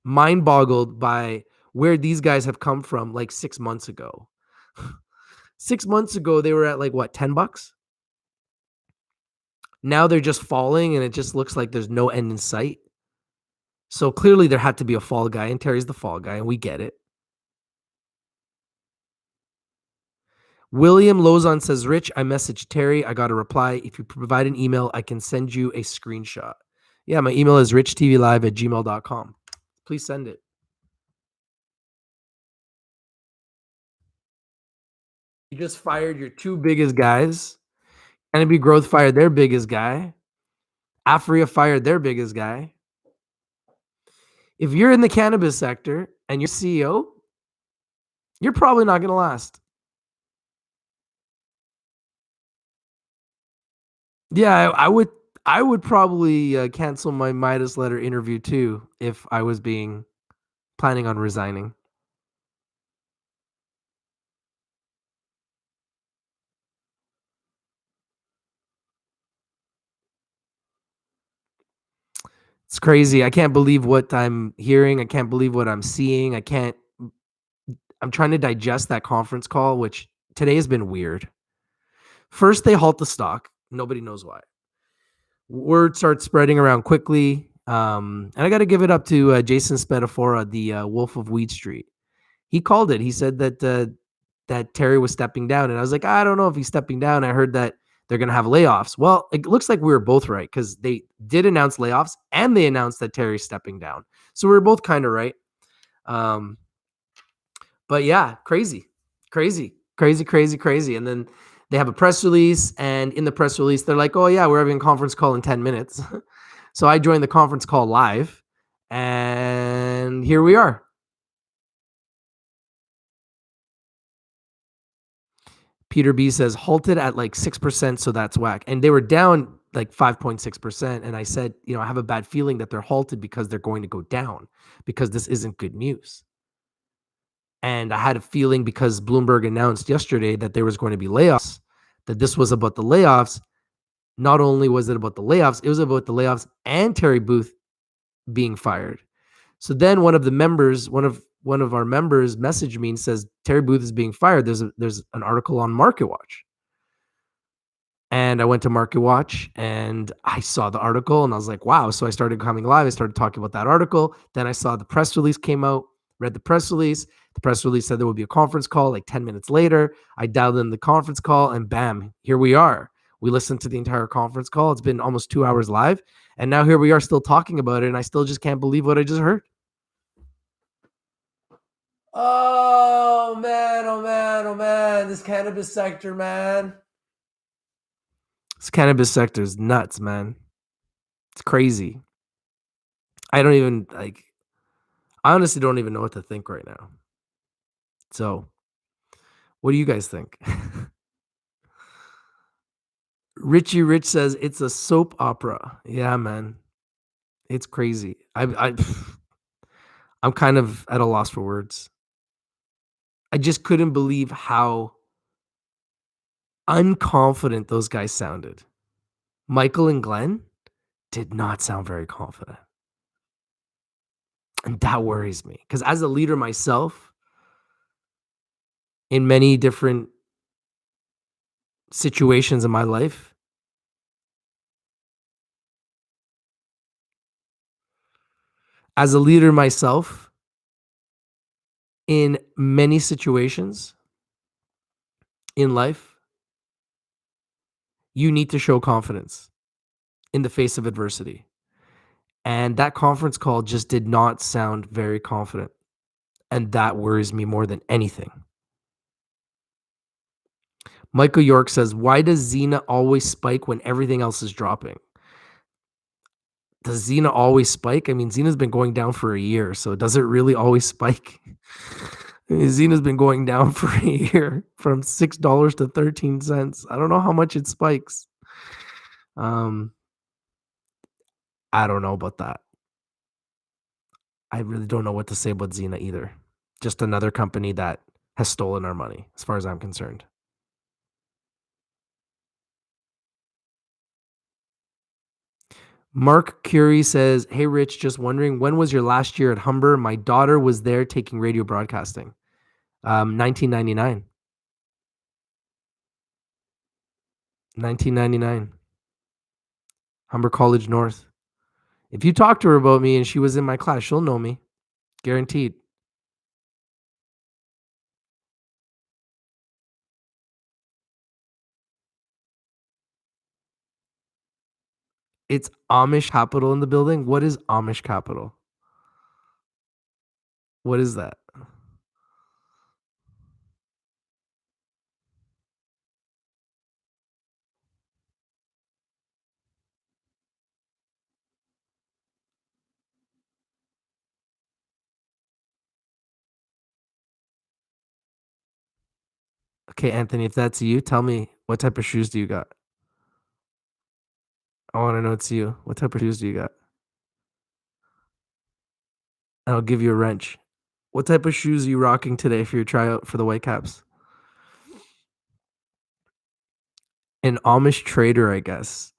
mind boggled by where these guys have come from like 6 months ago. 6 months ago, they were at like what, $10? Now they're just falling and it just looks like there's no end in sight. So clearly there had to be a fall guy and Terry's the fall guy and we get it. William Lozon says, Rich, I messaged Terry. I got a reply. If you provide an email, I can send you a screenshot. Yeah, my email is richtvlive@gmail.com. Please send it. You just fired your two biggest guys. Gnb Growth fired their biggest guy. Afria fired their biggest guy. If you're in the cannabis sector and you're CEO, you're probably not going to last. Yeah, I would probably cancel my Midas letter interview too if I was planning on resigning. It's crazy. I can't believe what I'm hearing. I can't believe what I'm seeing. I'm trying to digest that conference call, which today has been weird. First, they halt the stock. Nobody knows why. Word starts spreading around quickly. And I got to give it up to Jason Spedafora, the Wolf of Weed Street. He called it. He said that Terry was stepping down. And I was like, I don't know if he's stepping down. I heard that they're going to have layoffs. Well, it looks like we were both right because they did announce layoffs and they announced that Terry's stepping down. So we were both kind of right. But yeah, crazy. And then they have a press release. And in the press release, they're like, oh, yeah, we're having a conference call in 10 minutes. So I joined the conference call live. And here we are. Peter B says halted at like 6%, so that's whack. And they were down like 5.6%. And I said, I have a bad feeling that they're halted because they're going to go down because this isn't good news. And I had a feeling because Bloomberg announced yesterday that there was going to be layoffs, that this was about the layoffs. Not only was it about the layoffs, it was about the layoffs and Terry Booth being fired. So then one of our members messaged me and says, Terry Booth is being fired. There's an article on Market Watch. And I went to Market Watch and I saw the article and I was like, wow. So I started coming live. I started talking about that article. Then I saw the press release came out, read the press release. The press release said there would be a conference call like 10 minutes later. I dialed in the conference call and bam, here we are. We listened to the entire conference call. It's been almost 2 hours live. And now here we are still talking about it. And I still just can't believe what I just heard. Oh man. This cannabis sector, man. This cannabis sector is nuts, man. It's crazy. I honestly don't even know what to think right now. So What do you guys think? Richie Rich says it's a soap opera. Yeah, man. It's crazy. I'm kind of at a loss for words. I just couldn't believe how unconfident those guys sounded. Michael and Glenn did not sound very confident. And that worries me because as a leader myself, in many different situations in my life, as a leader myself, in many situations in life, you need to show confidence in the face of adversity. And that conference call just did not sound very confident. And that worries me more than anything. Michael York says, why does Xena always spike when everything else is dropping? Does Xena always spike? I mean, Xena's been going down for a year, so does it really always spike? I mean, Xena's been going down for a year from $6 to 13 cents. I don't know how much it spikes. I don't know about that. I really don't know what to say about Xena either. Just another company that has stolen our money, as far as I'm concerned. Mark Curie says, hey, Rich, just wondering, when was your last year at Humber? My daughter was there taking radio broadcasting. 1999. 1999. Humber College North. If you talk to her about me and she was in my class, she'll know me. Guaranteed. It's Amish capital in the building. What is Amish capital? What is that? Okay, Anthony, if that's you, tell me, what type of shoes do you got? I want to know it's you. What type of shoes do you got? And I'll give you a wrench. What type of shoes are you rocking today for your tryout for the Whitecaps? An Amish trader, I guess.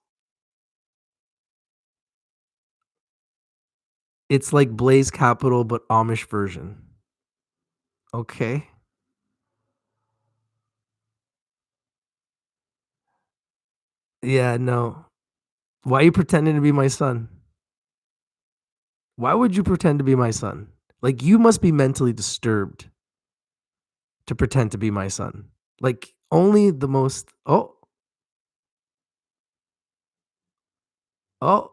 It's like Blaze Capital, but Amish version. Okay. Yeah, no. Why are you pretending to be my son? Why would you pretend to be my son? Like, you must be mentally disturbed to pretend to be my son. Like, only the most. Oh. Oh.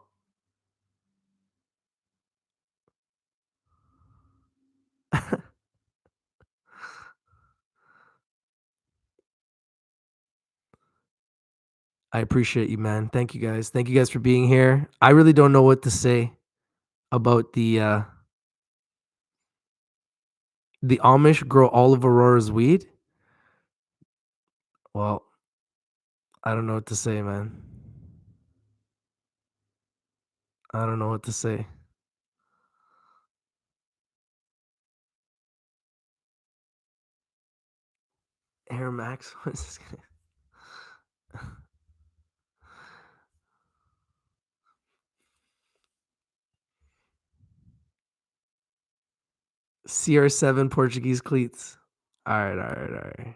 I appreciate you, man. Thank you guys. Thank you guys for being here. I really don't know what to say about the Amish grow all of Aurora's weed. Well, I don't know what to say, man. I don't know what to say. Air Max, what is this gonna... CR7 Portuguese cleats. All right.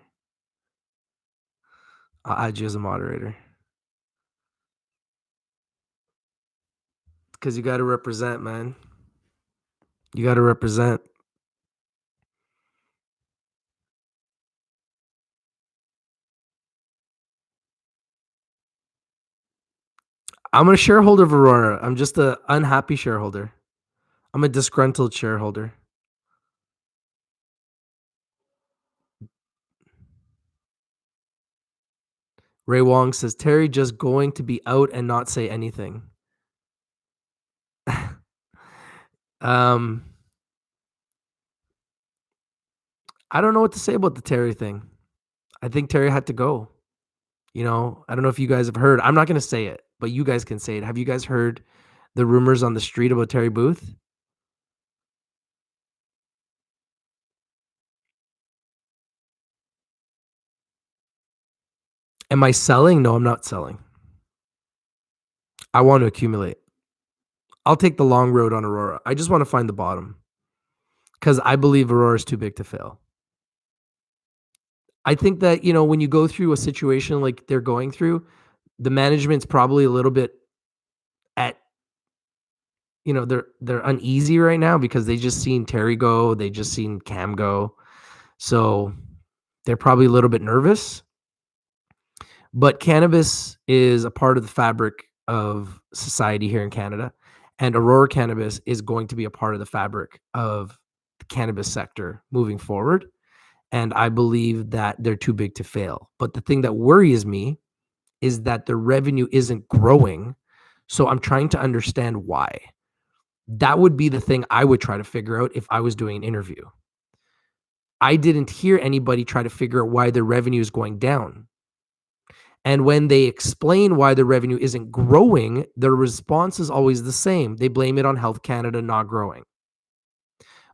I'll add you as a moderator. Because you got to represent, man. You got to represent. I'm a shareholder of Aurora. I'm just an unhappy shareholder. I'm a disgruntled shareholder. Ray Wong says, Terry just going to be out and not say anything. I don't know what to say about the Terry thing. I think Terry had to go. You know, I don't know if you guys have heard. I'm not going to say it, but you guys can say it. Have you guys heard the rumors on the street about Terry Booth? Am I selling? No, I'm not selling. I want to accumulate. I'll take the long road on Aurora. I just want to find the bottom because I believe Aurora is too big to fail. I think that, you know, when you go through a situation like they're going through, the management's probably a little bit at, you know, they're uneasy right now because they just seen Terry go, they just seen Cam go. So they're probably a little bit nervous. But cannabis is a part of the fabric of society here in Canada. And Aurora Cannabis is going to be a part of the fabric of the cannabis sector moving forward. And I believe that they're too big to fail. But the thing that worries me is that the revenue isn't growing. So I'm trying to understand why. That would be the thing I would try to figure out if I was doing an interview. I didn't hear anybody try to figure out why their revenue is going down. And when they explain why the revenue isn't growing, their response is always the same. They blame it on Health Canada not growing.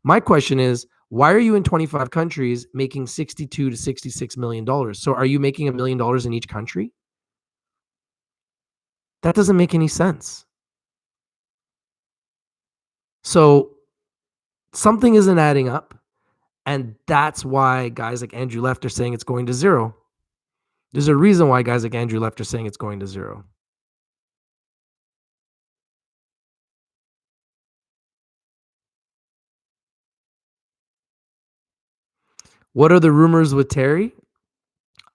My question is, why are you in 25 countries making $62 to $66 million? So are you making $1 million in each country? That doesn't make any sense. So something isn't adding up. And that's why guys like Andrew Left are saying it's going to zero. There's a reason why guys like Andrew Left are saying it's going to zero. What are the rumors with Terry?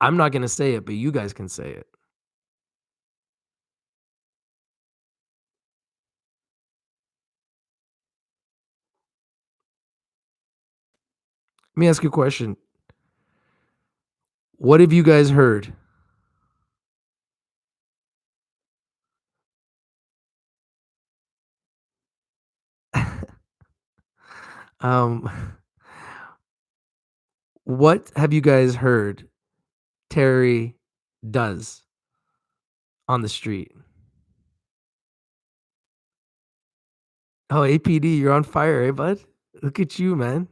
I'm not going to say it, but you guys can say it. Let me ask you a question. What have you guys heard? What have you guys heard Terry does on the street? Oh, APD, you're on fire, eh, bud? Look at you, man.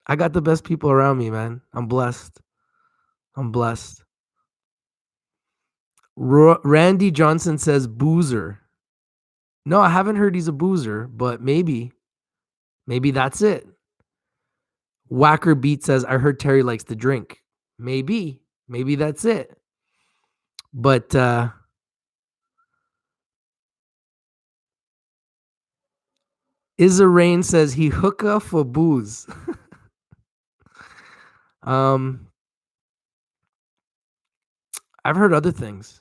I got the best people around me, man. I'm blessed. I'm blessed. Randy Johnson says boozer. No, I haven't heard he's a boozer, but maybe that's it. Whacker Beat says, I heard Terry likes to drink. Maybe that's it. But Izza Rain says he hookah for booze. I've heard other things.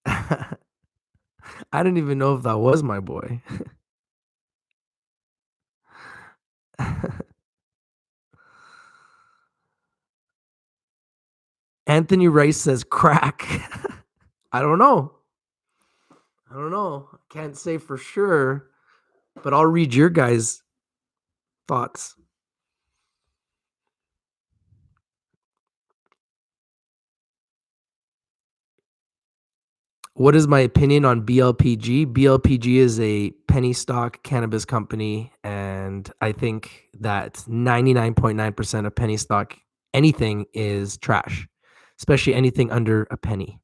I didn't even know if that was my boy. Anthony Rice says crack. I don't know. Can't say for sure, but I'll read your guys' thoughts. What is my opinion on BLPG? BLPG is a penny stock cannabis company, and I think that 99.9% of penny stock anything is trash, especially anything under a penny.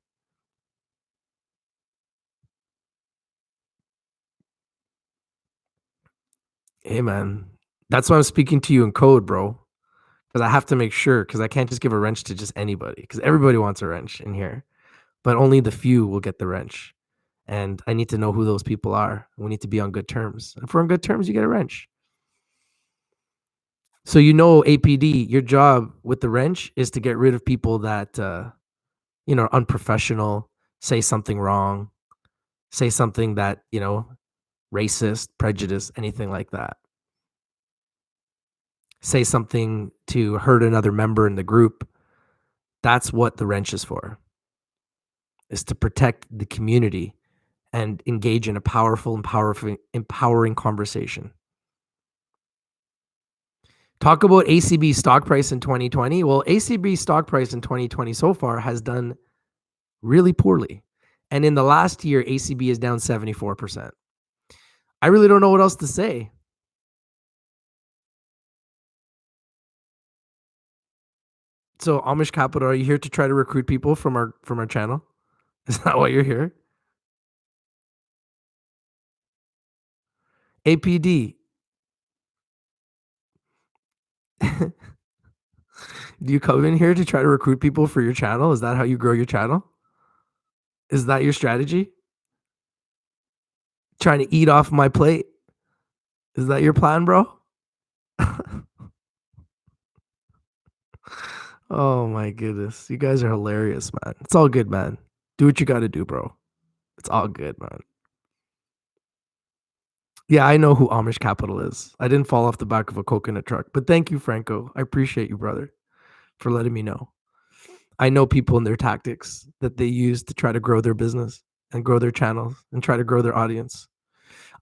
Hey, man, that's why I'm speaking to you in code, bro, because I have to make sure, because I can't just give a wrench to just anybody, because everybody wants a wrench in here, but only the few will get the wrench. And I need to know who those people are. We need to be on good terms. If we're on good terms, you get a wrench. So, you know, APD, your job with the wrench is to get rid of people that, are unprofessional, say something wrong, say something that, racist, prejudice, anything like that. Say something to hurt another member in the group. That's what the wrench is for, is to protect the community and engage in a powerful, empowering conversation. Talk about ACB stock price in 2020. Well, ACB stock price in 2020 so far has done really poorly. And in the last year, ACB is down 74%. I really don't know what else to say. So Amish Capital, are you here to try to recruit people from our channel? Is that why you're here? APD. Do you come in here to try to recruit people for your channel? Is that how you grow your channel? Is that your strategy? Trying to eat off my plate? Is that your plan, bro? Oh my goodness. You guys are hilarious, man. It's all good, man. Do what you got to do, bro. It's all good, man. Yeah, I know who Amish Capital is. I didn't fall off the back of a coconut truck, but thank you, Franco. I appreciate you, brother, for letting me know. I know people and their tactics that they use to try to grow their business and grow their channels and try to grow their audience.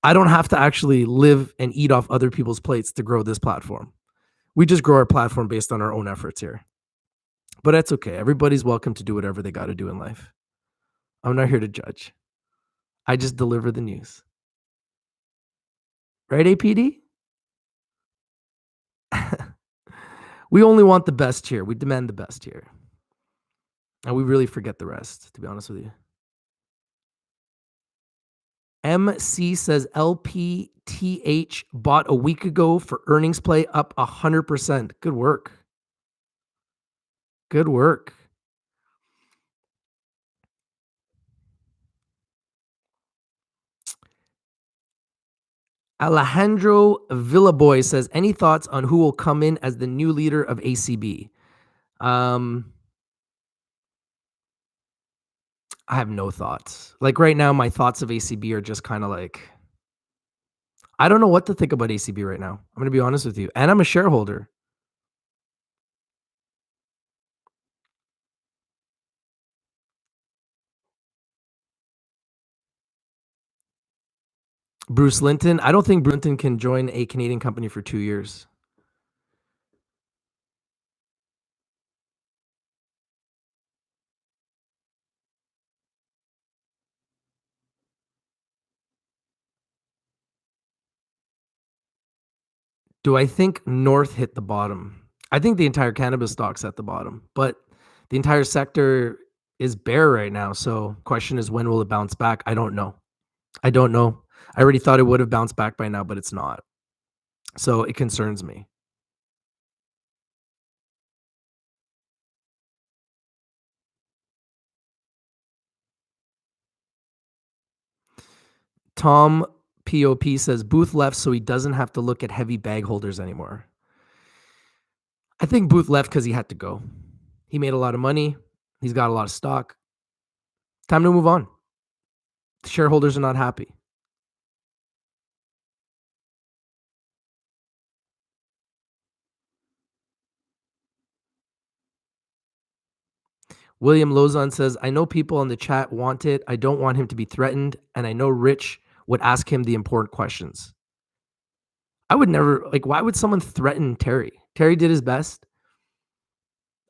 I don't have to actually live and eat off other people's plates to grow this platform. We just grow our platform based on our own efforts here. But that's okay. Everybody's welcome to do whatever they got to do in life. I'm not here to judge. I just deliver the news. Right, APD? We only want the best here. We demand the best here. And we really forget the rest, to be honest with you. MC says LPTH bought a week ago for earnings play up 100%. Good work. Good work. Alejandro Villaboy says, any thoughts on who will come in as the new leader of ACB? I have no thoughts. Like right now, my thoughts of ACB are just kind of like, I don't know what to think about ACB right now. I'm going to be honest with you. And I'm a shareholder. Bruce Linton. I don't think Bruce Linton can join a Canadian company for 2 years. Do I think North hit the bottom? I think the entire cannabis stock's at the bottom, but the entire sector is bare right now. So question is, when will it bounce back? I don't know. I already thought it would have bounced back by now, but it's not. So it concerns me. Tom POP says Booth left so he doesn't have to look at heavy bag holders anymore. I think Booth left because he had to go. He made a lot of money. He's got a lot of stock. Time to move on. The shareholders are not happy. William Lozon says, I know people in the chat want it. I don't want him to be threatened. And I know Rich would ask him the important questions. I would never, why would someone threaten Terry? Terry did his best.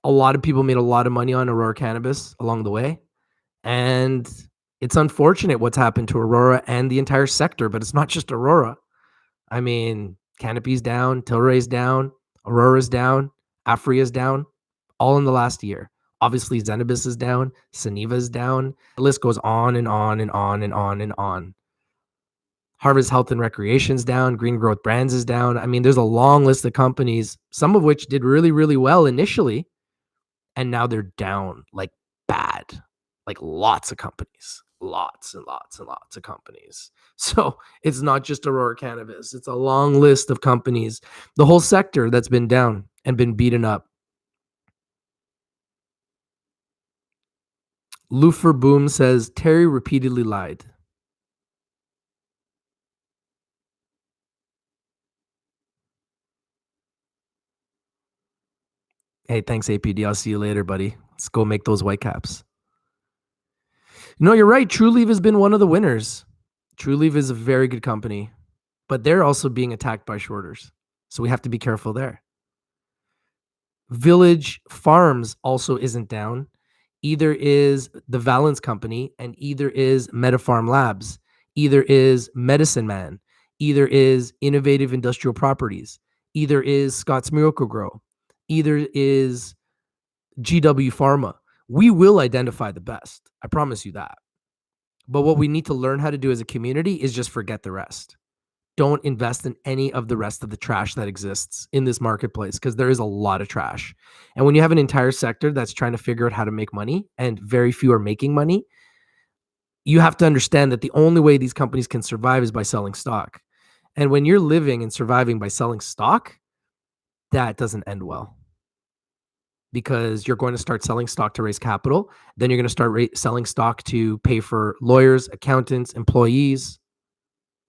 A lot of people made a lot of money on Aurora Cannabis along the way. And it's unfortunate what's happened to Aurora and the entire sector, but it's not just Aurora. I mean, Canopy's down, Tilray's down, Aurora's down, Afria's down, all in the last year. Obviously, Zenabis is down, Saniva's down. The list goes on and on and on and on and on. Harvest Health and Recreation's down, Green Growth Brands is down. I mean, there's a long list of companies, some of which did really, really well initially, and now they're down like bad. Like lots of companies, lots and lots and lots of companies. So it's not just Aurora Cannabis. It's a long list of companies, the whole sector that's been down and been beaten up. Lufer Boom says, Terry repeatedly lied. Hey, thanks, APD. I'll see you later, buddy. Let's go make those white caps. No, you're right. Trulieve has been one of the winners. Trulieve is a very good company, but they're also being attacked by shorters. So we have to be careful there. Village Farms also isn't down. Either is the Valence Company, and either is MetaPharm Labs, either is Medicine Man, either is Innovative Industrial Properties, either is Scott's Miracle Grow, either is GW Pharma. We will identify the best. I promise you that. But what we need to learn how to do as a community is just forget the rest. Don't invest in any of the rest of the trash that exists in this marketplace, because there is a lot of trash. And when you have an entire sector that's trying to figure out how to make money and very few are making money, you have to understand that the only way these companies can survive is by selling stock. And when you're living and surviving by selling stock, that doesn't end well, because you're going to start selling stock to raise capital. Then you're going to start selling stock to pay for lawyers, accountants, employees,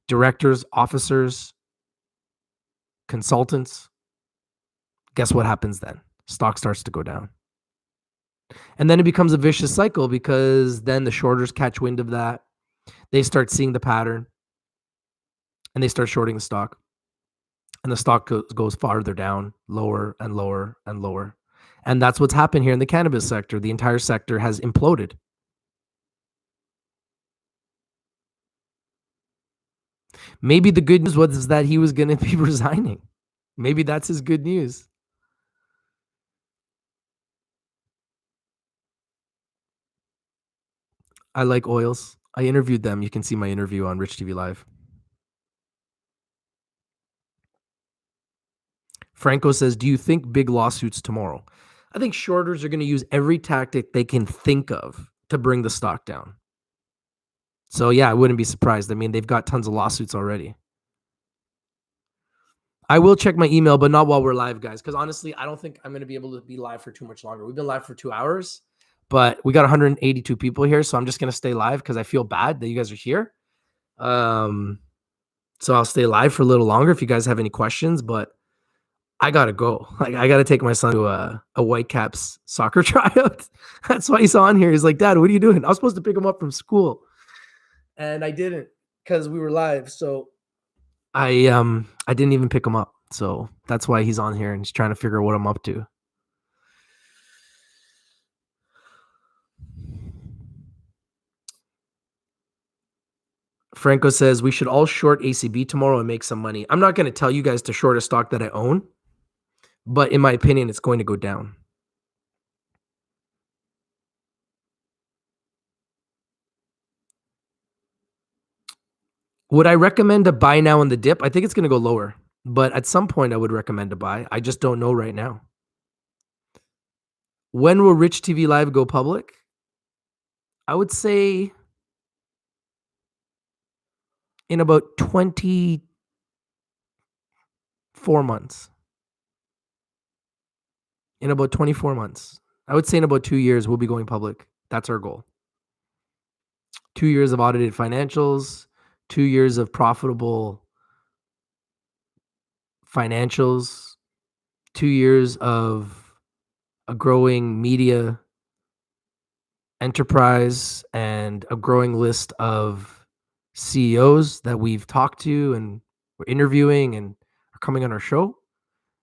directors, officers, consultants. Guess what happens then? Stock starts to go down. And then it becomes a vicious cycle, because then the shorters catch wind of that. They start seeing the pattern and they start shorting the stock. And the stock goes farther down, lower and lower and lower. And that's what's happened here in the cannabis sector. The entire sector has imploded. Maybe the good news was that he was going to be resigning. Maybe that's his good news. I like oils. I interviewed them. You can see my interview on Rich TV Live. Franco says, do you think big lawsuits tomorrow? I think shorters are going to use every tactic they can think of to bring the stock down. So yeah, I wouldn't be surprised. I mean, they've got tons of lawsuits already. I will check my email, but not while we're live, guys, because honestly, I don't think I'm going to be able to be live for too much longer. We've been live for 2 hours, but we got 182 people here, so I'm just going to stay live because I feel bad that you guys are here. So I'll stay live for a little longer if you guys have any questions, but I got to go. Like, I got to take my son to a Whitecaps soccer tryout. That's why he's on here. He's like, Dad, what are you doing? I was supposed to pick him up from school, and I didn't because we were live. So I didn't even pick him up. So that's why he's on here and he's trying to figure out what I'm up to. Franco says we should all short ACB tomorrow and make some money. I'm not going to tell you guys to short a stock that I own, but in my opinion, it's going to go down. Would I recommend a buy now in the dip? I think it's going to go lower, but at some point I would recommend a buy. I just don't know right now. When will Rich TV Live go public? I would say in about 24 months. In about 24 months. I would say in about 2 years, we'll be going public. That's our goal. 2 years of audited financials, 2 years of profitable financials, 2 years of a growing media enterprise and a growing list of CEOs that we've talked to and we're interviewing and are coming on our show.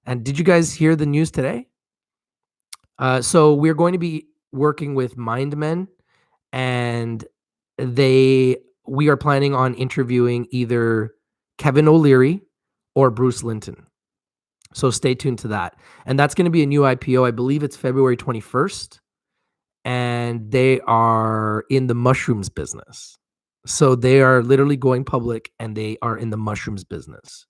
And did you guys hear the news today? So we're going to be working with MindMen, and we are planning on interviewing either Kevin O'Leary or Bruce Linton. So stay tuned to that. And that's going to be a new IPO. I believe it's February 21st. And they are in the mushrooms business. So they are literally going public and they are in the mushrooms business.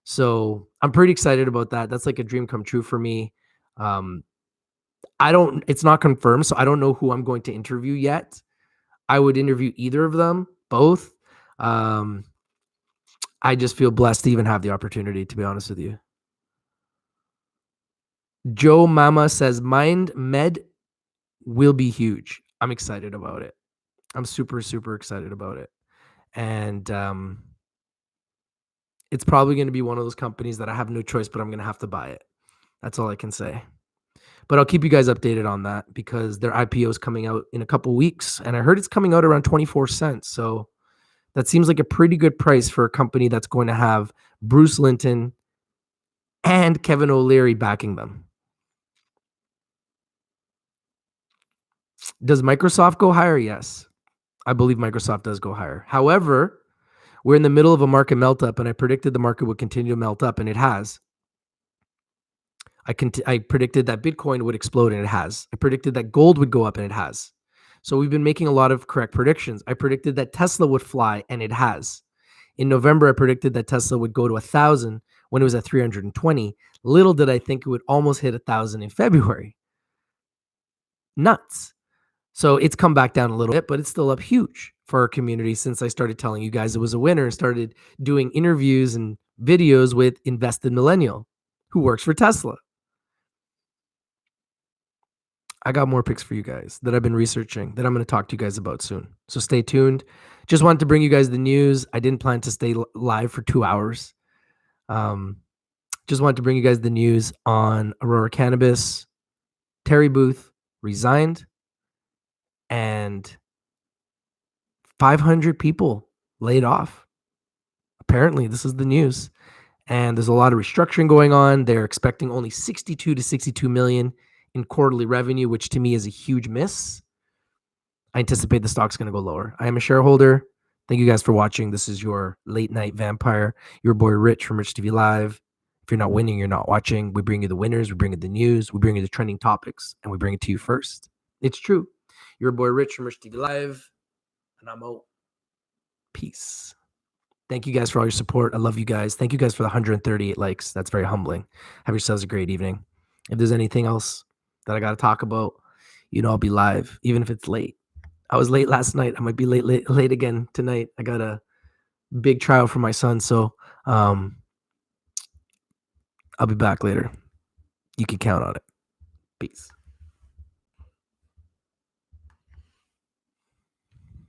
So I'm pretty excited about that. That's like a dream come true for me. It's not confirmed, so I don't know who I'm going to interview yet. I would interview either of them, both. I just feel blessed to even have the opportunity, to be honest with you. Joe Mama says, Mind Med will be huge. I'm excited about it. I'm super, super excited about it. And it's probably going to be one of those companies that I have no choice, but I'm going to have to buy it. That's all I can say. But I'll keep you guys updated on that because their IPO is coming out in a couple weeks. And I heard it's coming out around 24 cents. So that seems like a pretty good price for a company that's going to have Bruce Linton and Kevin O'Leary backing them. Does Microsoft go higher? Yes. I believe Microsoft does go higher. However, we're in the middle of a market melt up, and I predicted the market would continue to melt up, and it has. I predicted that Bitcoin would explode, and it has. I predicted that gold would go up, and it has. So we've been making a lot of correct predictions. I predicted that Tesla would fly, and it has. In November, I predicted that Tesla would go to 1,000 when it was at 320. Little did I think it would almost hit 1,000 in February. Nuts. So it's come back down a little bit, but it's still up huge for our community since I started telling you guys it was a winner and started doing interviews and videos with Invested Millennial, who works for Tesla. I got more picks for you guys that I've been researching that I'm going to talk to you guys about soon. So stay tuned. Just wanted to bring you guys the news. I didn't plan to stay live for 2 hours. Just wanted to bring you guys the news on Aurora Cannabis, Terry Booth, resigned, and 500 people laid off. Apparently, this is the news. And there's a lot of restructuring going on. They're expecting only 62 to 62 million in quarterly revenue, which to me is a huge miss. I anticipate the stock's going to go lower. I am a shareholder. Thank you guys for watching. This is your late night vampire, your boy Rich from Rich TV Live. If you're not winning, you're not watching. We bring you the winners. We bring you the news. We bring you the trending topics, and we bring it to you first. It's true. Your boy Rich from Rich TV Live, and I'm out. Peace. Thank you guys for all your support. I love you guys. Thank you guys for the 138 likes. That's very humbling. Have yourselves a great evening. If there's anything else that I got to talk about, I'll be live, even if it's late. I was late last night. I might be late again tonight. I got a big trial for my son, so I'll be back later. You can count on it. Peace.